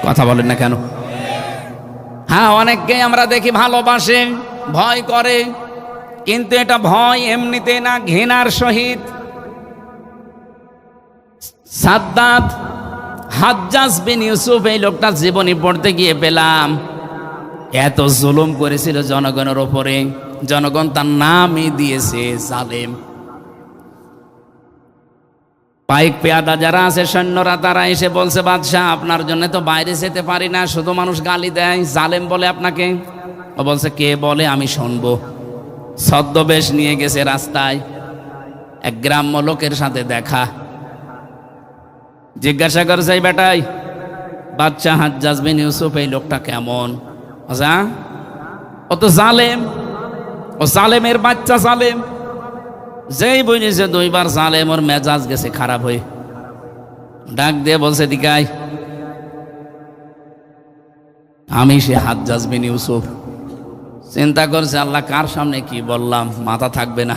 কথা বলেন না কেন? হ্যাঁ, অনেককে আমরা দেখি ভালোবাসে, ভয় করে, কিন্তু এটা ভয় এমনিতে না, ঘৃণার সহিত। সাদ্দাত হাজ্জাজ বিন ইউসুফ, এই লোকটা জীবনী পড়তে গিয়ে পেলাম এত জুলুম করেছিল জনগণের ওপরে, জনগণ তার নামই দিয়েছে জালেম। পাইক পেয়াদা যারা আছে সৈন্যরা, তারা এসে বলছে, বাদশাহ আপনার জন্য তো বাইরে যেতে পারি না, শুধু মানুষ গালি দেয়, জালেম বলে আপনাকে। ও বলছে, কে বলে আমি শুনবো। ছদ্মবেশ নিয়ে গেছে রাস্তায়, এক গ্রাম্য লোকের সাথে দেখা, জিজ্ঞাসা করছে, এই বেটাই বাদশাহ হাজ্জাজ বিন ইউসুফ এই লোকটা কেমন? আচ্ছা, ও তো জালেম, ও জালেমের বাচ্চা জালেম। যেই বুঝেছে দুইবার জালেম, ওর মেজাজ গেছে খারাপ হয়ে, ডাক দিয়ে বলছে, দিকাই আমি সে হাজ্জাজ বিন ইউসুফ। চিন্তা করছে, আল্লাহ কার সামনে কি বললাম, মাথা থাকবে না।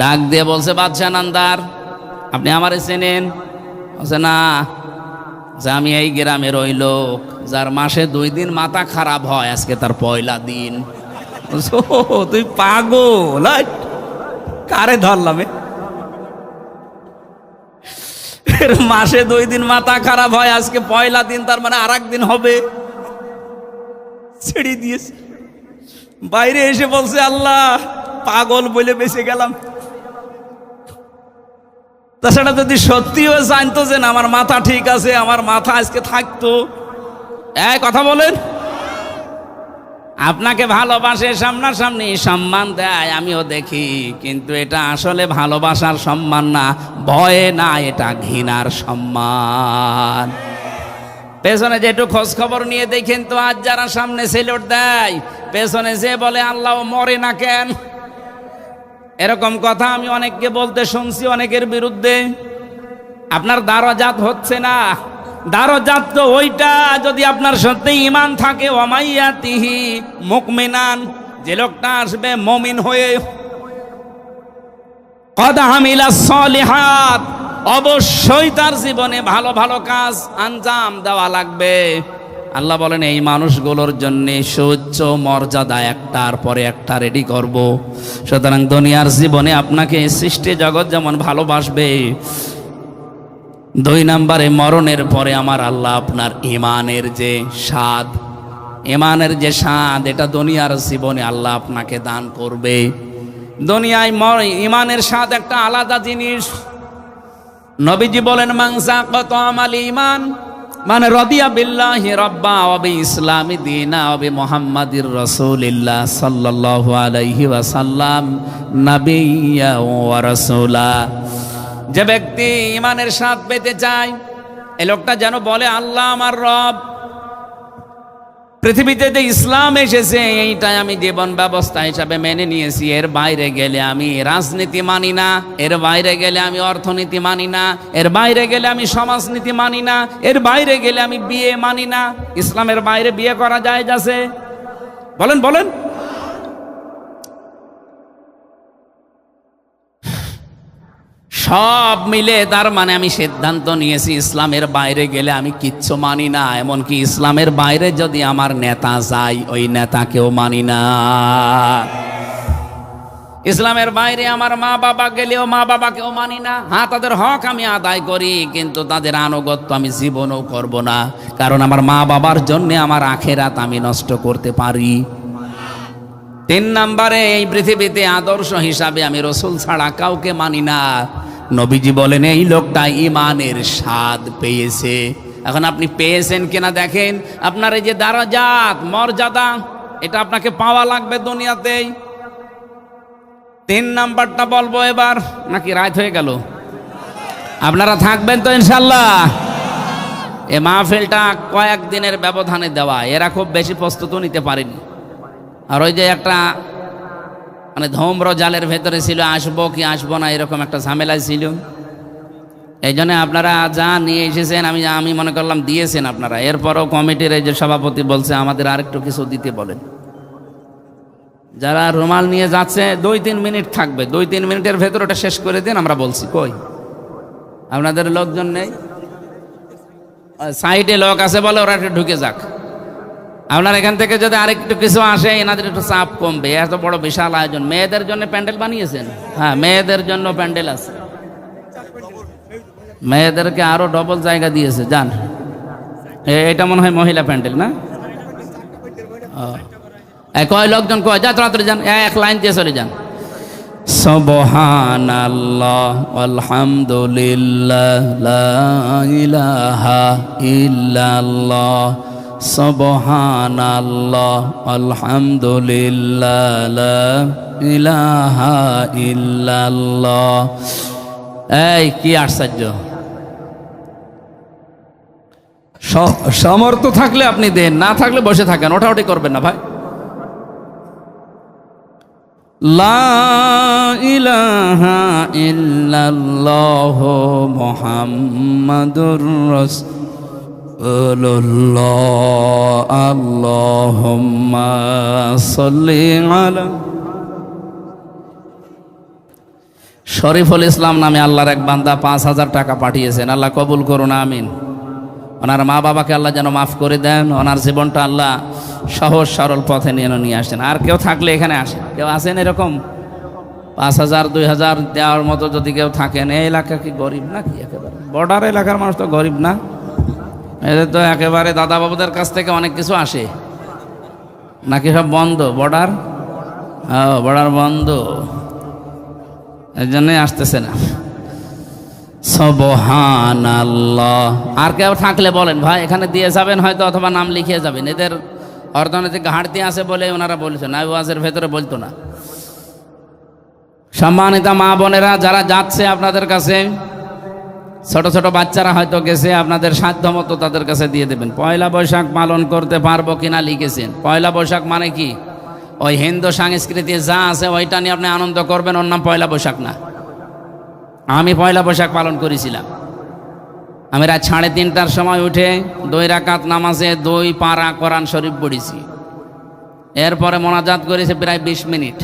ডাক দিয়ে বলছে, বাদশাহ নান্দার আপনি আমারে চেনেন? বলছে, না। যে আমি এই গ্রামের ওই লোক যার মাসে 2 দিন মাথা খারাপ হয়, আজকে তার পয়লা দিন। তুই পাগল, কারে ধরলাম? মাসে 2 দিন মাথা খারাপ হয়, আজকে পয়লা দিন, তার মানে আর একদিন হবে। ছেড়ে দিয়েছে। বাইরে এসে বলছে, আল্লাহ পাগল বলে বেঁচে গেলাম। তাছাড়া যদি সত্যিও জানতো যে না আমার মাথা ঠিক আছে, আমার মাথা আজকে থাকতো। এই কথা বলেন। আপনাকে ভালোবাসে, সামনাসামনি সম্মান দেয়, আমিও দেখি, কিন্তু এটা আসলে ভালোবাসার সম্মান না, ভয়ে না, এটা ঘৃণার সম্মান। পেছনে যে একটু খোঁজ খবর নিয়ে দেখেন তো, আজ যারা সামনে সেলুট দেয়, পেছনে যে বলে আল্লাহ মরে না কেন, এরকম কথা আমি অনেককে বলতে শুনছি, অনেকের বিরুদ্ধে। আপনার দারাজাত হচ্ছে না। দারাজাত তো ওইটা যদি আপনার সত্যি ঈমান থাকে, ওয়ামাইয়াতিহি মুকমিনান, যে লোকটা আসবে মুমিন হয়ে, কদ আমিলাস সালিহাত, অবশ্যই তার জীবনে ভালো ভালো কাজ আঞ্জাম দেওয়া লাগবে। আল্লাহ বলেন এই মানুষগুলোর জন্য সুউচ্চ মর্যাদা একটার পরে একটা রেডি করব। সুতরাং দুনিয়ার জীবনে আপনাকে সৃষ্টি জগৎ যেমন ভালোবাসবে, 2 নম্বরে মরণের পরে আমার আল্লাহ আপনার ইমানের যে স্বাদ, এটা দুনিয়ার জীবনে আল্লাহ আপনাকে দান করবে। দুনিয়ায় ইমানের স্বাদ একটা আলাদা জিনিস। নবীজি বলেন মাংসা কত আমাল ইমান মানে রাদিয়া বিল্লাহি রাব্বা ওয়া বি ইসলামি দীনা ওয়া বি মুহাম্মাদির রাসূলিল্লাহ সাল্লাল্লাহু আলাইহি ওয়াসাল্লাম নাবিয়্যা ওয়া রাসূলা। যে ব্যক্তি ইমানের স্বাদ পেতে চায়, এই লোকটা যেন বলে আল্লাহ আমার রব, পৃথিবীতে যে ইসলাম এসেছে এইটাই আমি জীবন ব্যবস্থা হিসাবে মেনে নিয়েছি। এর বাইরে গেলে আমি রাজনীতি মানি না, এর বাইরে গেলে আমি অর্থনীতি মানি না, এর বাইরে গেলে আমি সমাজনীতি মানি না, এর বাইরে গেলে আমি বিয়ে মানি না। ইসলামের বাইরে বিয়ে করা যায় আছে? বলেন বলেন। সব মিলে তার মানে আমি সিদ্ধান্ত নিয়েছি ইসলামের বাইরে গেলে আমি কিচ্ছু মানি না। এমনকি ইসলামের বাইরে যদি আমার নেতা যায় ওই নেতাকেও মানি না। ইসলামের বাইরে আমার মা বাবা গেলেও মা বাবাকেও মানি না। হ্যাঁ, তাদের হক আমি আদায় করি, কিন্তু তাদের আনুগত্য আমি জীবনেও করব না। কারণ আমার মা বাবার জন্য আমার আখেরাত আমি নষ্ট করতে পারি। 3 নম্বরে এই পৃথিবীতে আদর্শ হিসাবে আমি রসুল ছাড়া কাউকে মানি না। নবীজি বলেন এই লোকটা ইমানের স্বাদ পেয়েছে। এখন আপনি পেয়েছেন কিনা দেখেন। আপনার এই যে দারাজাত মর্যাদা, এটা আপনাকে পাওয়া লাগবে দুনিয়াতেই। 3 নাম্বারটা বলবো এবার, নাকি রাত হয়ে গেল? আপনারা থাকবেন তো ইনশাল্লাহ? এ মাহফিলটা কয়েকদিনের ব্যবধানে দেওয়া, এরা খুব বেশি প্রস্তুত নিতে পারেনি। আর ওই যে একটা মানে ধূম্র জালের ভেতরে ছিল, আসবো কি আসবো না এরকম একটা ঝামেলা ছিল। এই জন্য আপনারা যা নিয়ে এসেছেন আমি মনে করলাম দিয়েছেন আপনারা। এরপরও কমিটির এই যে সভাপতি বলছে আমাদের আরেকটু কিছু দিতে বলেন। যারা রুমাল নিয়ে যাচ্ছে 2-3 মিনিট থাকবে, 2-3 মিনিটের ভেতর ওটা শেষ করে দিন। আমরা বলছি কই আপনাদের লোকজন নেই, সাইডে লোক আছে বলে ওরা একটু ঢুকে যাক। আপনার এখান থেকে যদি আরেকটু কিছু আসে এনাদের একটু চাপ কমবে। এত বড় বিশাল আয়োজন, মেয়েদের জন্য প্যান্ডেল বানিয়েছেন? হ্যাঁ, মেয়েদের জন্য প্যান্ডেল আছে, মেয়েদেরকে আরো ডবল জায়গা দিয়েছে। যান, এটা মনে হয় মহিলা প্যান্ডেল না? কয় লোকজন কয়? যা তাড়াতাড়ি যান, এক লাইন দিয়ে চলে যান। সুবহানাল্লাহ আলহামদুলিল্লাহ লা ইলাহা ইল্লাল্লাহ, সুবহানাল্লাহ আলহামদুলিল্লাহ লা ইলাহা ইল্লাল্লাহ। এই কি আশ্চর্য! সামর্থ্য থাকলে আপনি দেন, না থাকলে বসে থাকেন, ওঠাউঠি করবেন না ভাই। লা ইলাহা ইল্লাল্লাহ মুহাম্মাদুর রাসূলুল্লাহ, আল্লাহুম্মা সাল্লি আলা। শরীফুল ইসলাম নামে আল্লাহর এক বান্দা 5,000 টাকা পাঠিয়েছেন। আল্লাহ কবুল করুন, আমিন। ওনার মা বাবাকে আল্লাহ যেন মাফ করে দেন, ওনার জীবনটা আল্লাহ সহজ সরল পথে নিয়ে আসেন। আর কেউ থাকলে এখানে আসেন, কেউ আসেন এরকম 5,000 2,000 দেওয়ার মতো যদি কেউ থাকেন। এই এলাকা কি গরিব নাকি? একেবারে বর্ডার এলাকার মানুষ তো গরিব না, এদের তো একেবারে দাদা বাবুদের কাছ থেকে অনেক কিছু আসে। নাকি সব বন্ধ বর্ডার? হ্যাঁ, বর্ডার বন্ধ, এই জন্যই আসতেছে না। সুবহানাল্লাহ। আর কেউ থাকলে বলেন ভাই, এখানে দিয়ে যাবেন হয়তো, অথবা নাম লিখিয়ে যাবেন। এদের অর্থনৈতিক ঘাটতি আছে বলে ওনারা বলছেন, না ওয়াজের ভেতরে বলতো না। সম্মানিত মা বোনেরা যারা যাচ্ছে আপনাদের কাছে, ছোট ছোট বাচ্চারা হয়তো গেছে, আপনাদের সাধ্য মতো তাদের কাছে দিয়ে দেবেন। 1 বৈশাখ পালন করতে পারবো কিনা লিখেছেন। 1 বৈশাখ মানে কি? ওই হিন্দু সংস্কৃতি যা আছে ওইটা নিয়ে আপনি আনন্দ করবেন, ওর নাম 1 বৈশাখ না। আমি 1 বৈশাখ পালন করেছিলাম। আমি রাত 3:30টার সময় উঠে 2 রাকাত নামাজে 2 পারা কোরআন শরীফ পড়েছি। এরপরে মোনাজাত করেছি প্রায় 20 মিনিট।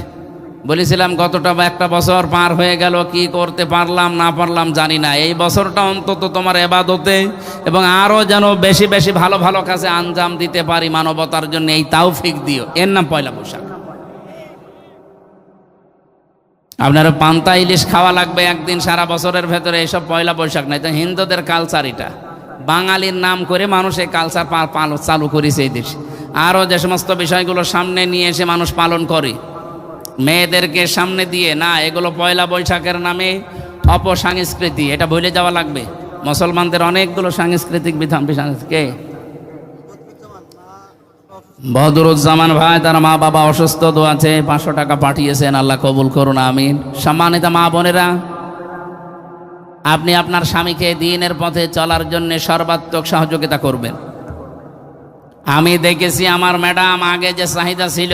বলেছিলাম গতটা একটা বছর পার হয়ে গেল, কি করতে পারলাম না পারলাম জানি না। এই বছরটা অন্তত তোমার ইবাদতে এবং আরও যেন বেশি বেশি ভালো ভালো কাজে আঞ্জাম দিতে পারি মানবতার জন্য, এই তৌফিক দিও। এর নাম পয়লা বৈশাখ। আপনার পান্তা ইলিশ খাওয়া লাগবে একদিন সারা বছরের ভেতরে, এসব পয়লা বৈশাখ নাই। তো হিন্দুদের কালচার এটা, বাঙালির নাম করে মানুষ এই কালচার চালু করেছে এই দেশে। আরও যে সমস্ত বিষয়গুলো সামনে নিয়ে এসে মানুষ পালন করে, মেয়েদেরকে সামনে দিয়ে না, এগুলো পয়লা বৈশাখের নামে অপসংস্কৃতি, এটা ভুলে যাওয়া লাগবে। মুসলমানদের অনেকগুলো সাংস্কৃতিক বিধান কে বদরুজ্জামান ভাই, তার মা বাবা অসুস্থ, আছে 500 টাকা পাঠিয়েছেন, আল্লাহ কবুল করুন, আমিন। সম্মানিত মা বোনেরা, আপনি আপনার স্বামীকে দ্বীনের পথে চলার জন্য সর্বাত্মক সহযোগিতা করবেন। আমি দেখেছি আমার ম্যাডাম আগে যে চাহিদা ছিল,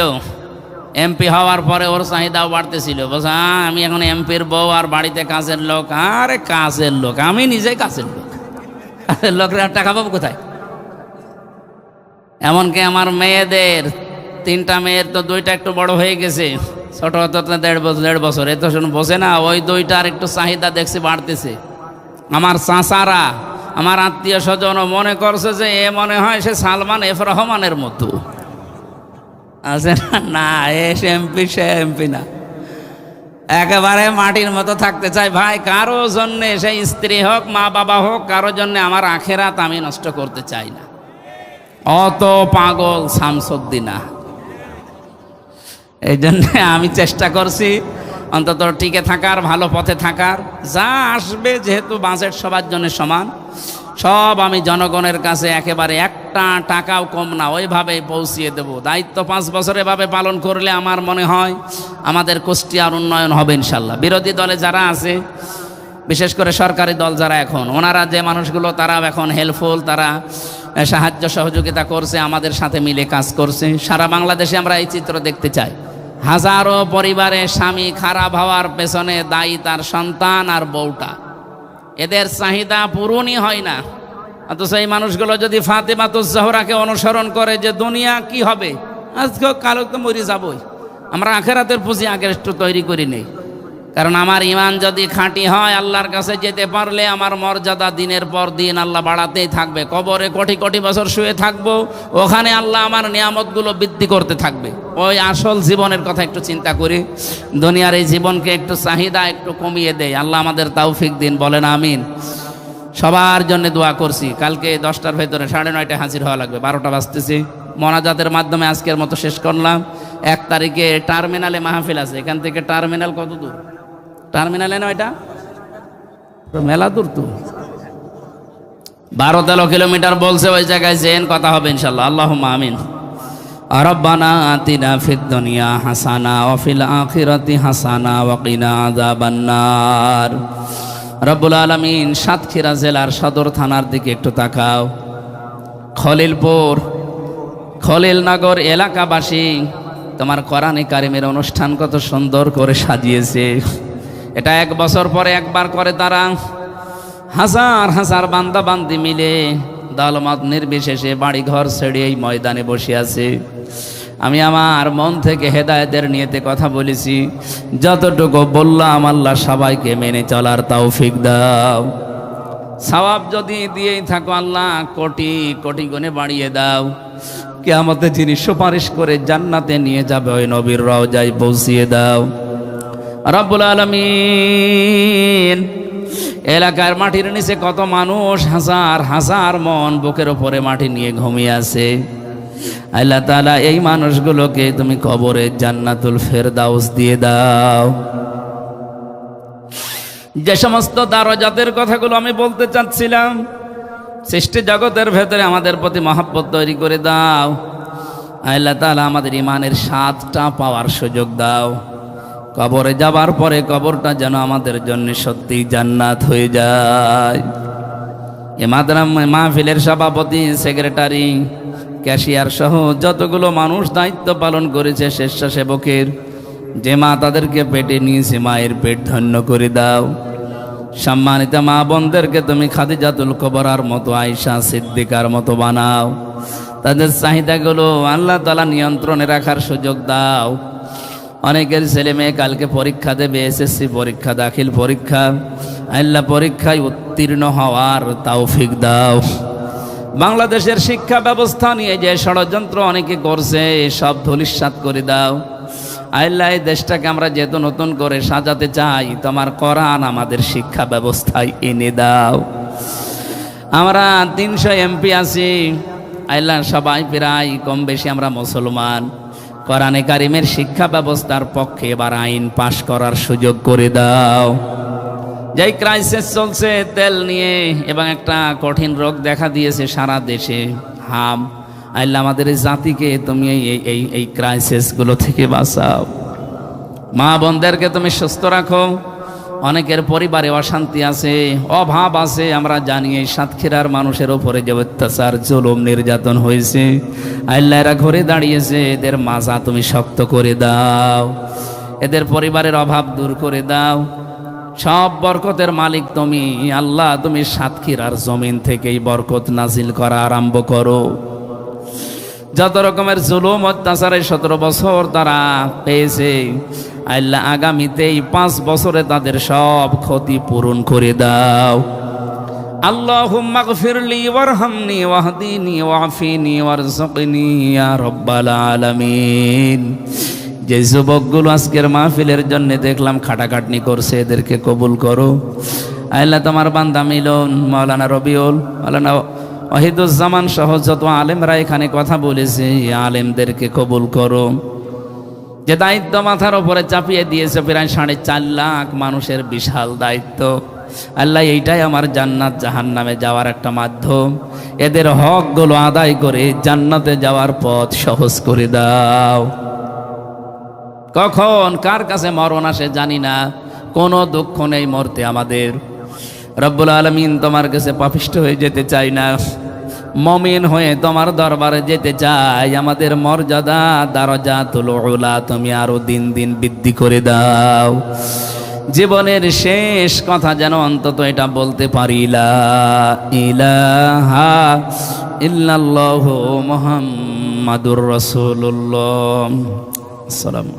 এমপি হওয়ার পরে ওর চাহিদাও বাড়তেছিল। বলছে আমি এখন এমপির বউ আর বাড়িতে কাজের লোক। আরে কাজের লোক, আমি নিজেই কাজের লোক, কাজের লোকরা টাকা পাবো কোথায়? এমনকি আমার মেয়েদের 3টা মেয়ের তো 2টা একটু বড় হয়ে গেছে, ছোট হতো 1.5 বছর। এ তো শুনে বসে না, ওই 2টার একটু চাহিদা দেখছি বাড়তেছে। আমার চাচারা, আমার আত্মীয় স্বজন মনে করছে যে এ মনে হয় সে সালমান এফ রহমানের মতো আছে না, সে এমপি, সে এমপি না, একেবারে মাটির মতো থাকতে চাই। ভাই কারো জন্যে, সেই স্ত্রী হোক মা বাবা হোক, কারো জন্যে আমার আখেরাত আমি নষ্ট করতে চাই না। অত পাগল শামসুদ্দিনা। এই জন্যে আমি চেষ্টা করছি অন্তত টিকে থাকার, ভালো পথে থাকার। যা আসবে, যেহেতু বাজেট সবার জন্য সমান, সব আমি জনগণের কাছে একেবারে একটা টাকাও কম না ওইভাবে পৌঁছিয়ে দেব। দায়িত্ব 5 বছর এভাবে পালন করলে আমার মনে হয় আমাদের কুষ্টিয়ার উন্নয়ন হবে ইনশাল্লাহ। বিরোধী দলে যারা আছে, বিশেষ করে সরকারি দল যারা এখন, ওনারা যে মানুষগুলো তারা এখন হেল্পফুল, তারা সাহায্য সহযোগিতা করছে, আমাদের সাথে মিলে কাজ করছে। সারা বাংলাদেশে আমরা এই চিত্র দেখতে চাই। হাজারো পরিবারে স্বামী খারাপ হওয়ার পেছনে দায়ী তার সন্তান আর বউটা। এদের চাহিদা পূরণই হয় না। অথচ এই মানুষগুলো যদি ফাতেমাতুজ জোহরাকে অনুসরণ করে যে দুনিয়া কি হবে, আজকে কালো তো মরে যাবই, আমরা আখেরাতের পুঁজি আগে একটু তৈরি করি নেই। কারণ আমার ইমান যদি খাঁটি হয়, আল্লাহর কাছে যেতে পারলে আমার মর্যাদা দিনের পর দিন আল্লাহ বাড়াতেই থাকবে। কবরে কোটি কোটি বছর শুয়ে থাকবো, ওখানে আল্লাহ আমার নিয়ামতগুলো বৃদ্ধি করতে থাকবে। ওই আসল জীবনের কথা একটু চিন্তা করি, দুনিয়ার এই জীবনকে একটু চাহিদা একটু কমিয়ে দেয়। আল্লাহ আমাদের তৌফিক দিন, বলেন আমিন। সবার জন্য দোয়া করছি। কালকে 10টার ভেতরে 9:30টায় হাজির হওয়া লাগবে, 12টা বাজতেছে। মোনাজাতের মাধ্যমে আজকের মতো শেষ করলাম। 1 তারিখে টার্মিনালে মাহফিল আছে। এখান থেকে টার্মিনাল কত দূর? টার্মিনালে না, ওইটা মেলা দূর তো, 12-13 কিলোমিটার বলছে। ওই জায়গায় যেন কথা হবে ইনশাল্লাহ। আল্লাহুম্মা আমিন। রব্বানা আতিনা ফিদ দুনিয়া হাসানা ওয়া ফিল আখিরাতি হাসানা ওয়া কিনা আযাবান্নার। রব্বুল আলামিন, সাতক্ষীরা জেলার সদর থানার দিকে একটু তাকাও। খলিলপুর, খলিলনগর এলাকাবাসী তোমার কোরআনে কারিমের অনুষ্ঠান কত সুন্দর করে সাজিয়েছে। এটা 1 বছর পরে একবার করে তারা। হাজার হাজার বান্দা বান্দি মিলে দলমত নির্বিশেষে বাড়ি ঘর ছেড়ে এই ময়দানে বসে আছে। আমি আমার মন থেকে হেদায়েতের নিয়তে কথা বলেছি। যতটুকু বললাম আল্লাহ সবাইকে মেনে চলার তৌফিক দাও। সওয়াব যদি দিয়েই থাকো আল্লাহ কোটি কোটি গুণে বাড়িয়ে দাও। কিয়ামতে যিনি সুপারিশ করে জান্নাতে নিয়ে যাবে ওই নবীর রওজায় পৌঁছিয়ে দাও। রব্বুল আলামিন, এলাকার মাটির নিচে কত মানুষ, হাজার হাজার মন বুকের উপরে মাটি নিয়ে ঘুমিয়ে আছে। আল্লাহ তাআলা, এই মানুষগুলোকে তুমি কবরে জান্নাতুল ফেরদাউস দিয়ে দাও। যে সমস্ত দারাজাতের কথাগুলো আমি বলতে চাচ্ছিলাম, সৃষ্টি জগতের ভেতরে আমাদের প্রতি মহব্বত তৈরি করে দাও। আল্লাহ তাআলা, আমাদের ইমানের স্বাদটা পাওয়ার সুযোগ দাও। কবরে যাবার পরে কবরটা যেন আমাদের জন্য সত্যি জান্নাত হয়ে যায়। এ মাহফিলের সভাপতি, সেক্রেটারি, ক্যাশিয়ার সহ যতগুলো মানুষ দায়িত্ব পালন করেছে স্বেচ্ছাসেবকের, যে মা তাদেরকে পেটে নিয়েছে, মায়ের পেট ধন্য করে দাও। সম্মানিত মা বোনদেরকে তুমি খাদিজাতুল কুবরার মতো, আয়েশা সিদ্দিকার মতো বানাও। তাদের চাহিদাগুলো আল্লাহ তাআলা নিয়ন্ত্রণে রাখার সুযোগ দাও। অনেকের ছেলে মেয়ে কালকে পরীক্ষা দেবে, এসএসসি পরীক্ষা, দাখিল পরীক্ষা। আল্লাহ পরীক্ষায় উত্তীর্ণ হওয়ার তৌফিক দাও। বাংলাদেশের শিক্ষা ব্যবস্থা নিয়ে যে ষড়যন্ত্র অনেকে করছে সব ধূলিসাৎ করে দাও। আল্লাহ এই দেশটাকে আমরা যেহেতু নতুন করে সাজাতে চাই, তোমার কোরআন আমাদের শিক্ষা ব্যবস্থায় এনে দাও। আমরা 300 এমপি আছি আল্লাহ, সবাই প্রায় কম বেশি আমরা মুসলমান। কোরআনে কারিমের শিক্ষা ব্যবস্থার পক্ষে এবার আইন পাশ করার সুযোগ করে দাও। যেই ক্রাইসিস চলছে তেল নিয়ে এবং একটা কঠিন রোগ দেখা দিয়েছে সারা দেশে, হাম, আল্লাহ আমাদের এই জাতিকে তুমি এই ক্রাইসিসগুলো থেকে বাঁচাও। মা বোনদেরকে তুমি সুস্থ রাখো। অনেকের পরিবারে অশান্তি আছে, অভাব আছে, আমরা জানি। এই সাতক্ষীরার মানুষের ওপরে যে অত্যাচার, জুলুম, নির্যাতন হয়েছে, আল্লাহ এরা ঘুরে দাঁড়িয়েছে, এদের মাজা তুমি শক্ত করে দাও, এদের পরিবারের অভাব দূর করে দাও। সব বরকতের মালিক তুমি আল্লাহ, তুমি সাতক্ষীরার জমিন থেকেই বরকত নাজিল করা আরম্ভ করো। যত রকমের জুলুম অত্যাচারে 17 বছর তারা পেয়েছে, আল্লাহ আগামীতে এই 5 বছরে তাদের সব ক্ষতি পূরণ করে দাও। আল্লাহুম্মা গফিরলি ওয়ারহামনি ওয়াহদিনি ওয়াফিনি ওয়ারযুকনি ইয়া রাব্বাল আলামিন। যে যুবকগুলো আজকের মাহফিলের জন্য দেখলাম খাটাখাটনি করছে, এদেরকে কবুল করো। আল্লাহ তোমার বান্দা মিলন, মাওলানা রবিউল, মাওলানা ওয়াহিদুজ্জামান সহ যত আলেমরা এখানে কথা বলেছে, আলেমদেরকে কবুল করো। যে দায়িত্ব মাথার উপরে চাপিয়ে দিয়েছে প্রায় 4.5 লাখ মানুষের বিশাল দায়িত্ব, আল্লাহ এইটাই আমার জান্নাত জাহান্নামে যাওয়ার একটা মাধ্যম। এদের হকগুলো আদায় করে জান্নাতে যাওয়ার পথ সহজ করে দাও। কখন কার কাছে মরণ আসে জানি না, কোনো দুঃখ নেই মরতে আমাদের। রব্বুল আলামিন, তোমার কাছে পাপিষ্ঠ হয়ে যেতে চাই না, মুমিন হয়ে তোমার দরবারে যেতে চাই। আমাদের মর্যাদা দারাজাতুল উলা তুমি আরো দিন দিন বৃদ্ধি করে দাও। জীবনের শেষ কথা যেন অন্তত এটা বলতে পারি, লা ইলাহা ইল্লাল্লাহু মুহাম্মাদুর রাসূলুল্লাহ। আসসালামু